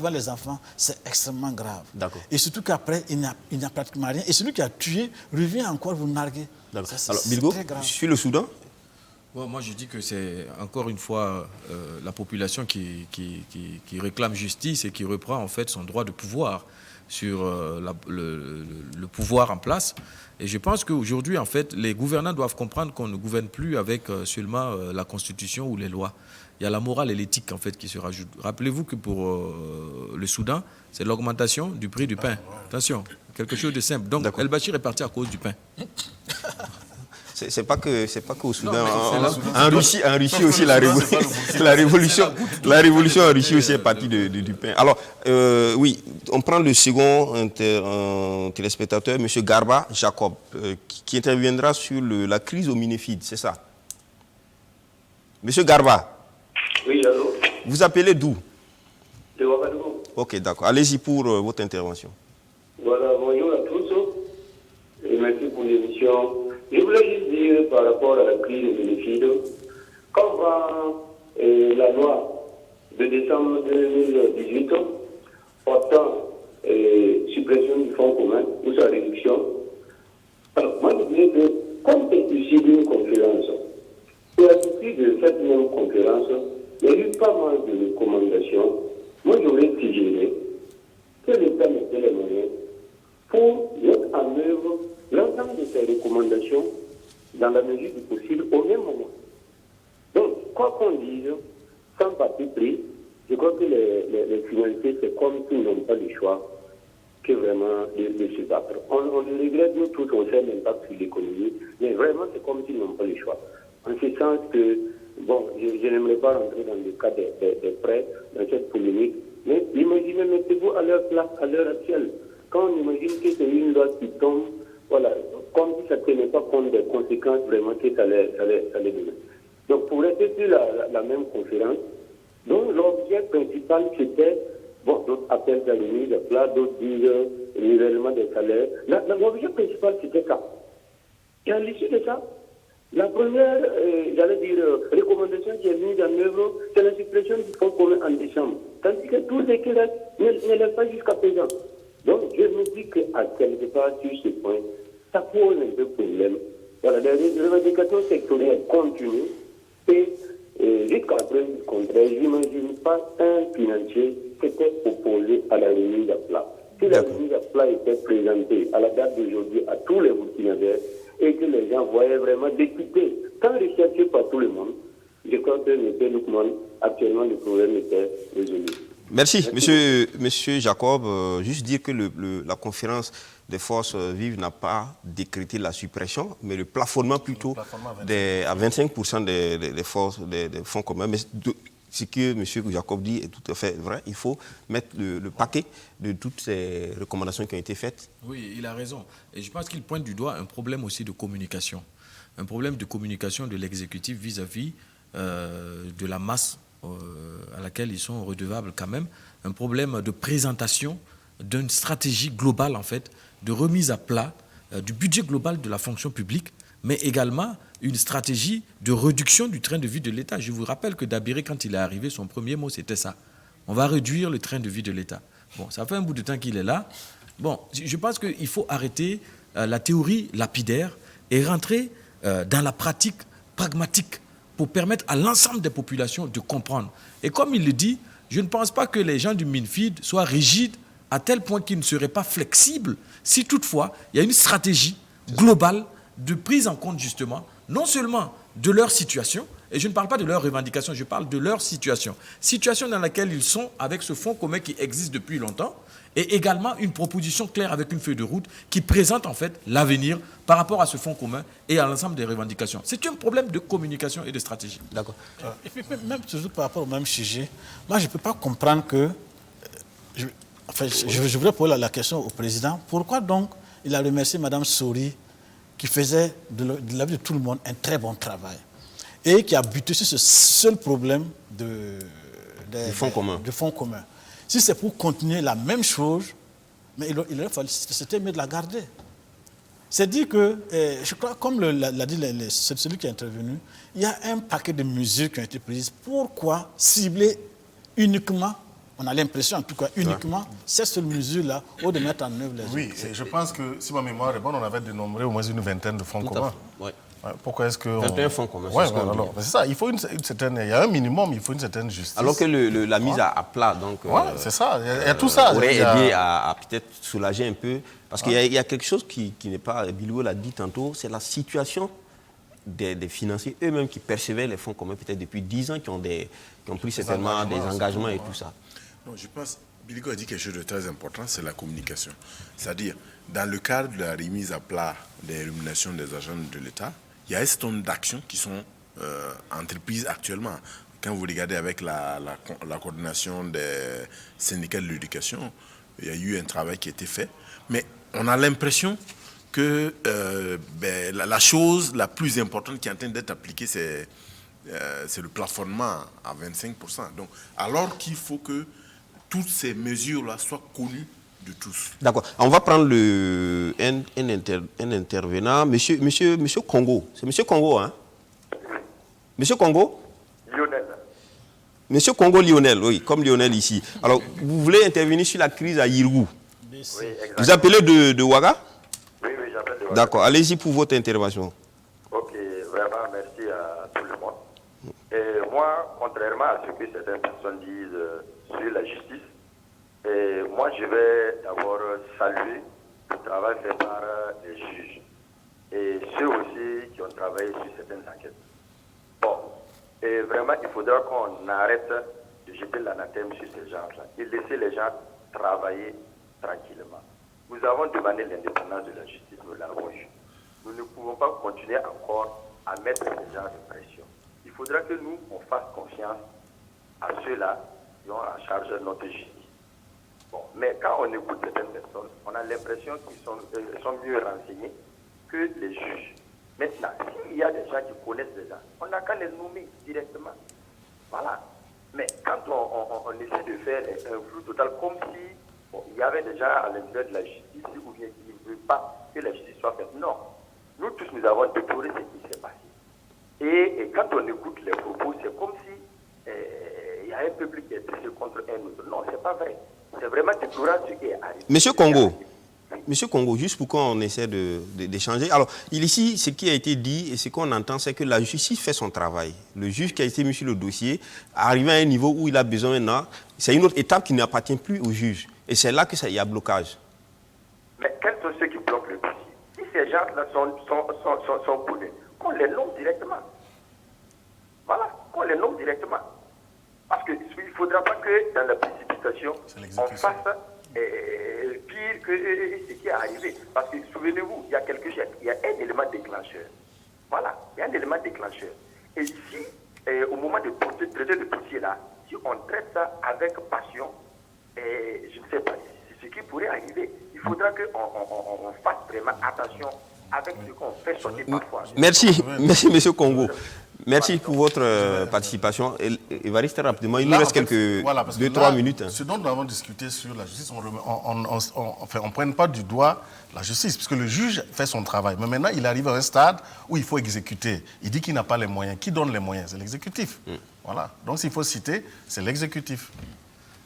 [SPEAKER 5] les enfants, c'est extrêmement grave. Et surtout qu'après, il n'y a pratiquement rien. Et celui qui a tué revient encore vous narguer.
[SPEAKER 1] Alors, Bilgo, sur le Soudan,
[SPEAKER 4] moi, je dis que c'est encore une fois la population qui réclame justice et qui reprend en fait son droit de pouvoir sur le pouvoir en place. Et je pense qu'aujourd'hui, en fait, les gouvernants doivent comprendre qu'on ne gouverne plus avec seulement la Constitution ou les lois. Il y a la morale et l'éthique, en fait, qui se rajoutent. Rappelez-vous que pour le Soudan, c'est l'augmentation du prix du pain. Attention, quelque chose de simple. Donc, El-Bachir est parti à cause du pain.
[SPEAKER 1] C'est pas que au Soudan. En Russie aussi, la révolution en Russie aussi est partie du pain. Alors, oui, on prend le second téléspectateur, M. Garba Jacob, qui interviendra sur la crise au Minefid, c'est ça? M. Garba.
[SPEAKER 7] Oui, allô.
[SPEAKER 1] Vous appelez d'où?
[SPEAKER 7] De Ouagadougou.
[SPEAKER 1] Ok, d'accord. Allez-y pour votre intervention.
[SPEAKER 7] Voilà, bonjour à tous et merci pour l'émission. Je voulais juste dire par rapport à la crise des bénéfices, quand va la loi de décembre 2018 portant suppression du fonds commun ou sa réduction, alors moi je disais que comme c'est ici d'une conférence, et à l'issue de cette même conférence, il y a eu pas mal de recommandations. Moi j'aurais suggéré que l'État mette les moyens pour mettre en œuvre l'ensemble de ces recommandations dans la mesure du possible au même moment. Donc, quoi qu'on dise, sans parti pris, je crois que les finalités, c'est comme tous n'ont pas le choix que vraiment de se battre. On le regrette, nous tous, on sait l'impact sur l'économie, mais vraiment, c'est comme s'ils n'ont pas le choix. En ce sens que, bon, je n'aimerais pas rentrer dans le cas des prêts, dans cette polémique, mais imaginez, mettez-vous à leur place, à l'heure actuelle. Quand on imagine que c'est une loi qui tombe, voilà, comme si ça ne tenait pas compte des conséquences vraiment que ça allait donner. Donc, pour rester sur la même conférence, donc l'objet principal, c'était Bon, d'autres appellent ça remise à plat, d'autres disent nivellement des salaires. L'objet principal, c'était ça. Et à l'issue de ça, la première, recommandation qui est mise en œuvre, c'est la suppression du fonds commun en décembre. Tandis que tout ce qui reste ne l'est pas jusqu'à présent. Donc, je me dis qu'à quelque part, sur ce point, ça pose un peu problème. Voilà, les revendications sectorielles continuent et jusqu'à preuve du contraire, je n'imagine pas un financier qui était opposé à la remise à plat. Si la remise à plat était présentée à la date d'aujourd'hui à tous les Burkinabés et que les gens voyaient vraiment l'équité, tant recherchée par tout le monde, je crois que M. Lukman, actuellement, le problème était résolu.
[SPEAKER 1] Merci. Monsieur Jacob, juste dire que la conférence des forces vives n'a pas décrété la suppression, mais le plafonnement plutôt à 25% des fonds communs. Mais ce que M. Jacob dit est tout à fait vrai. Il faut mettre le paquet de toutes ces recommandations qui ont été faites.
[SPEAKER 4] Oui, il a raison. Et je pense qu'il pointe du doigt un problème aussi de communication. Un problème de communication de l'exécutif vis-à-vis de la masse à laquelle ils sont redevables quand même. Un problème de présentation d'une stratégie globale, en fait, de remise à plat du budget global de la fonction publique, mais également une stratégie de réduction du train de vie de l'État. Je vous rappelle que Dabiré, quand il est arrivé, son premier mot, c'était ça. On va réduire le train de vie de l'État. Bon, ça fait un bout de temps qu'il est là. Bon, je pense qu'il faut arrêter la théorie lapidaire et rentrer dans la pratique pragmatique pour permettre à l'ensemble des populations de comprendre. Et comme il le dit, je ne pense pas que les gens du MINFID soient rigides à tel point qu'ils ne seraient pas flexibles si toutefois il y a une stratégie globale de prise en compte justement, non seulement de leur situation, et je ne parle pas de leurs revendications, je parle de leur situation. Situation dans laquelle ils sont avec ce fonds commun qui existe depuis longtemps, et également une proposition claire avec une feuille de route qui présente en fait l'avenir par rapport à ce fonds commun et à l'ensemble des revendications. C'est un problème de communication et de stratégie.
[SPEAKER 1] D'accord.
[SPEAKER 5] Et puis même toujours par rapport au même sujet, moi je ne peux pas comprendre que... Je voudrais poser la question au président. Pourquoi donc il a remercié Mme Sori qui faisait de l'avis de tout le monde un très bon travail et qui a buté sur ce seul problème de fonds communs. Si c'est pour continuer la même chose, mais il aurait fallu, c'était mieux de la garder. C'est dit que, je crois, comme l'a dit celui qui est intervenu, il y a un paquet de mesures qui ont été prises. Pourquoi cibler uniquement, on a l'impression en tout cas, uniquement cette seule mesure-là, au de mettre en œuvre les autres?
[SPEAKER 3] Oui, je pense que, si ma mémoire est bonne, on avait dénombré au moins une vingtaine de fonds communs.
[SPEAKER 1] Oui.
[SPEAKER 3] Pourquoi est-ce que...
[SPEAKER 1] 21 fonds communs.
[SPEAKER 3] Oui, alors, c'est ça, il faut une certaine... Il y a un minimum, il faut une certaine justice.
[SPEAKER 1] Alors que la mise à plat, donc...
[SPEAKER 3] Oui, c'est ça, il y a tout ça.
[SPEAKER 1] Aurait aidé à peut-être soulager un peu. Parce qu'il y a quelque chose qui n'est pas... Bilou l'a dit tantôt, c'est la situation des financiers eux-mêmes qui percevaient les fonds communs peut-être depuis 10 ans, qui ont pris certainement des engagements et tout ça.
[SPEAKER 2] Non, je pense... Biligo a dit quelque chose de très important, c'est la communication. C'est-à-dire, dans le cadre de la remise à plat des rémunérations des agents de l'État, il y a un certain nombre d'actions qui sont entreprises actuellement. Quand vous regardez avec la coordination des syndicats de l'éducation, il y a eu un travail qui a été fait. Mais on a l'impression que la chose la plus importante qui est en train d'être appliquée, c'est le plafonnement à 25%. Donc, alors qu'il faut que toutes ces mesures-là soient connues de tous.
[SPEAKER 1] D'accord. On va prendre un intervenant. Monsieur Congo. C'est Monsieur Congo, hein? Monsieur Congo?
[SPEAKER 8] Lionel.
[SPEAKER 1] Monsieur Congo Lionel, oui, comme Lionel ici. Alors, vous voulez intervenir sur la crise à Yirgou?
[SPEAKER 8] Oui,
[SPEAKER 1] vous appelez de Ouaga?
[SPEAKER 8] Oui, j'appelle de Ouaga.
[SPEAKER 1] D'accord. Allez-y pour votre intervention.
[SPEAKER 8] Ok, vraiment, merci à tout le monde. Et moi, contrairement à ce que certaines personnes disent sur la justice, moi, je vais d'abord saluer le travail fait par les juges et ceux aussi qui ont travaillé sur certaines enquêtes. Bon, et vraiment, il faudra qu'on arrête de jeter l'anathème sur ces gens-là et laisser les gens travailler tranquillement. Nous avons demandé l'indépendance de la justice, nous l'avons eu. Nous ne pouvons pas continuer encore à mettre ces gens de pression. Il faudra que nous, on fasse confiance à ceux-là qui ont en charge notre justice. Bon, mais quand on écoute certaines personnes, on a l'impression qu'ils sont mieux renseignés que les juges. Maintenant, s'il y a des gens qui connaissent les gens, on n'a qu'à les nommer directement. Voilà. Mais quand on essaie de faire un flou total comme si il y avait déjà à l'intérieur de la justice ou bien qui ne veut pas que la justice soit faite. Non. Nous tous, nous avons déploré ce qui s'est passé. Et quand on écoute les propos, c'est comme si il y a un peuple qui est triste contre un autre. Non, c'est pas vrai. C'est vraiment déplorable ce qui est arrivé.
[SPEAKER 1] Monsieur Congo, juste pour qu'on essaie d'échanger. Alors, ici, ce qui a été dit et ce qu'on entend, c'est que la justice fait son travail. Le juge qui a été mis sur le dossier, arrivé à un niveau où il a besoin maintenant, c'est une autre étape qui n'appartient plus au juge. Et c'est là qu'il y a blocage.
[SPEAKER 8] Mais quels sont ceux qui bloquent le dossier? Si ces gens-là sont connus, qu'on les nomme directement. Voilà, qu'on les nomme directement. Parce qu'il ne faudra pas que dans la précipitation, on fasse pire que ce qui est arrivé. Parce que souvenez-vous, il y a quelque chose, il y a un élément déclencheur. Voilà, il y a un élément déclencheur. Et si, au moment de traiter le dossier là, si on traite ça avec passion, je ne sais pas, c'est ce qui pourrait arriver. Il faudra qu'on fasse vraiment attention avec ce qu'on fait sortir parfois.
[SPEAKER 1] Merci, monsieur Congo. Merci pour votre participation. Évariste, rapidement, il nous reste quelques 2-3 minutes.
[SPEAKER 3] Ce dont nous avons discuté sur la justice, on ne prenne pas du doigt la justice, puisque le juge fait son travail. Mais maintenant, il arrive à un stade où il faut exécuter. Il dit qu'il n'a pas les moyens. Qui donne les moyens? C'est l'exécutif. Voilà. Donc, s'il faut citer, c'est l'exécutif.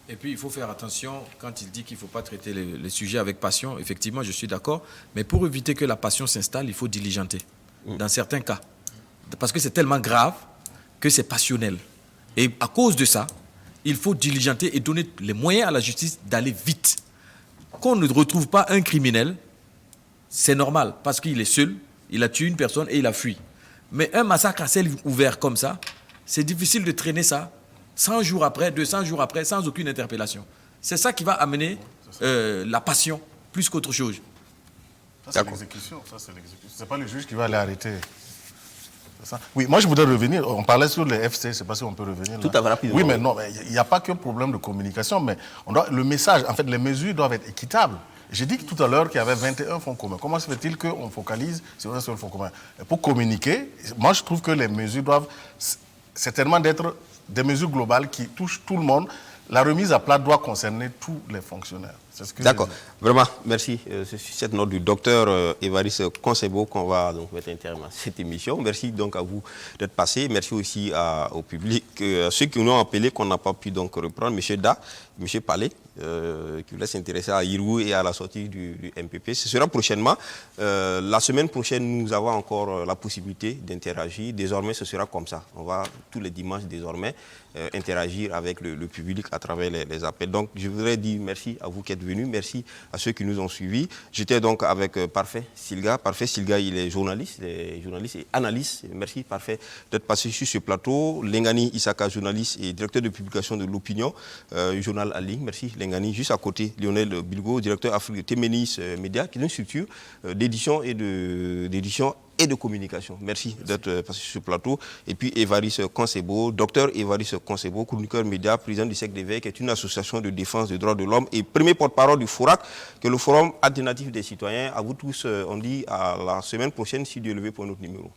[SPEAKER 4] Et puis, il faut faire attention quand il dit qu'il ne faut pas traiter les sujets avec passion. Effectivement, je suis d'accord. Mais pour éviter que la passion s'installe, il faut diligenter. Dans certains cas. Parce que c'est tellement grave que c'est passionnel. Et à cause de ça, il faut diligenter et donner les moyens à la justice d'aller vite. Qu'on ne retrouve pas un criminel, c'est normal. Parce qu'il est seul, il a tué une personne et il a fui. Mais un massacre à ciel ouvert comme ça, c'est difficile de traîner ça 100 jours après, 200 jours après, sans aucune interpellation. C'est ça qui va amener la passion plus qu'autre chose.
[SPEAKER 3] Ça, c'est l'exécution. Ce n'est pas le juge qui va aller arrêter. Ça. Oui, moi je voudrais revenir. On parlait sur les FC, je ne sais pas si on peut revenir.
[SPEAKER 1] Tout à fait rapidement.
[SPEAKER 3] Oui, mais non, il n'y a pas qu'un problème de communication, mais le message, en fait, les mesures doivent être équitables. J'ai dit tout à l'heure qu'il y avait 21 fonds communs. Comment se fait-il qu'on focalise sur un seul fonds commun? Et pour communiquer, moi je trouve que les mesures doivent certainement être des mesures globales qui touchent tout le monde. La remise à plat doit concerner tous les fonctionnaires.
[SPEAKER 1] D'accord. Vraiment, merci. C'est sur cette note du docteur Évariste Konsebo qu'on va donc mettre un terme à cette émission. Merci donc à vous d'être passé. Merci aussi au public, à ceux qui nous ont appelés qu'on n'a pas pu donc reprendre. Monsieur Da, Monsieur Palais, qui voulait s'intéresser à Irou et à la sortie du MPP. Ce sera prochainement. La semaine prochaine, nous avons encore la possibilité d'interagir. Désormais, ce sera comme ça. On va tous les dimanches désormais interagir avec le public à travers les appels. Donc, je voudrais dire merci à vous qui êtes venus. Merci à ceux qui nous ont suivis. J'étais donc avec Parfait Silga. Parfait Silga, il est journaliste et analyste. Merci Parfait d'être passé sur ce plateau. Lengani Isaka, journaliste et directeur de publication de l'Opinion, journal en ligne. Merci Lengani. Juste à côté, Lionel Bilgo, directeur Afrique de Téménis Média, qui est une structure d'édition et de communication. Merci d'être passé sur ce plateau. Et puis Évariste Konsebo, docteur Évariste Konsebo, chroniqueur média, président du Cercle d'éveil, qui est une association de défense des droits de l'homme et premier porte-parole du FORAC, que est le Forum alternatif des citoyens. À vous tous, on dit à la semaine prochaine, si Dieu le veut, pour notre numéro.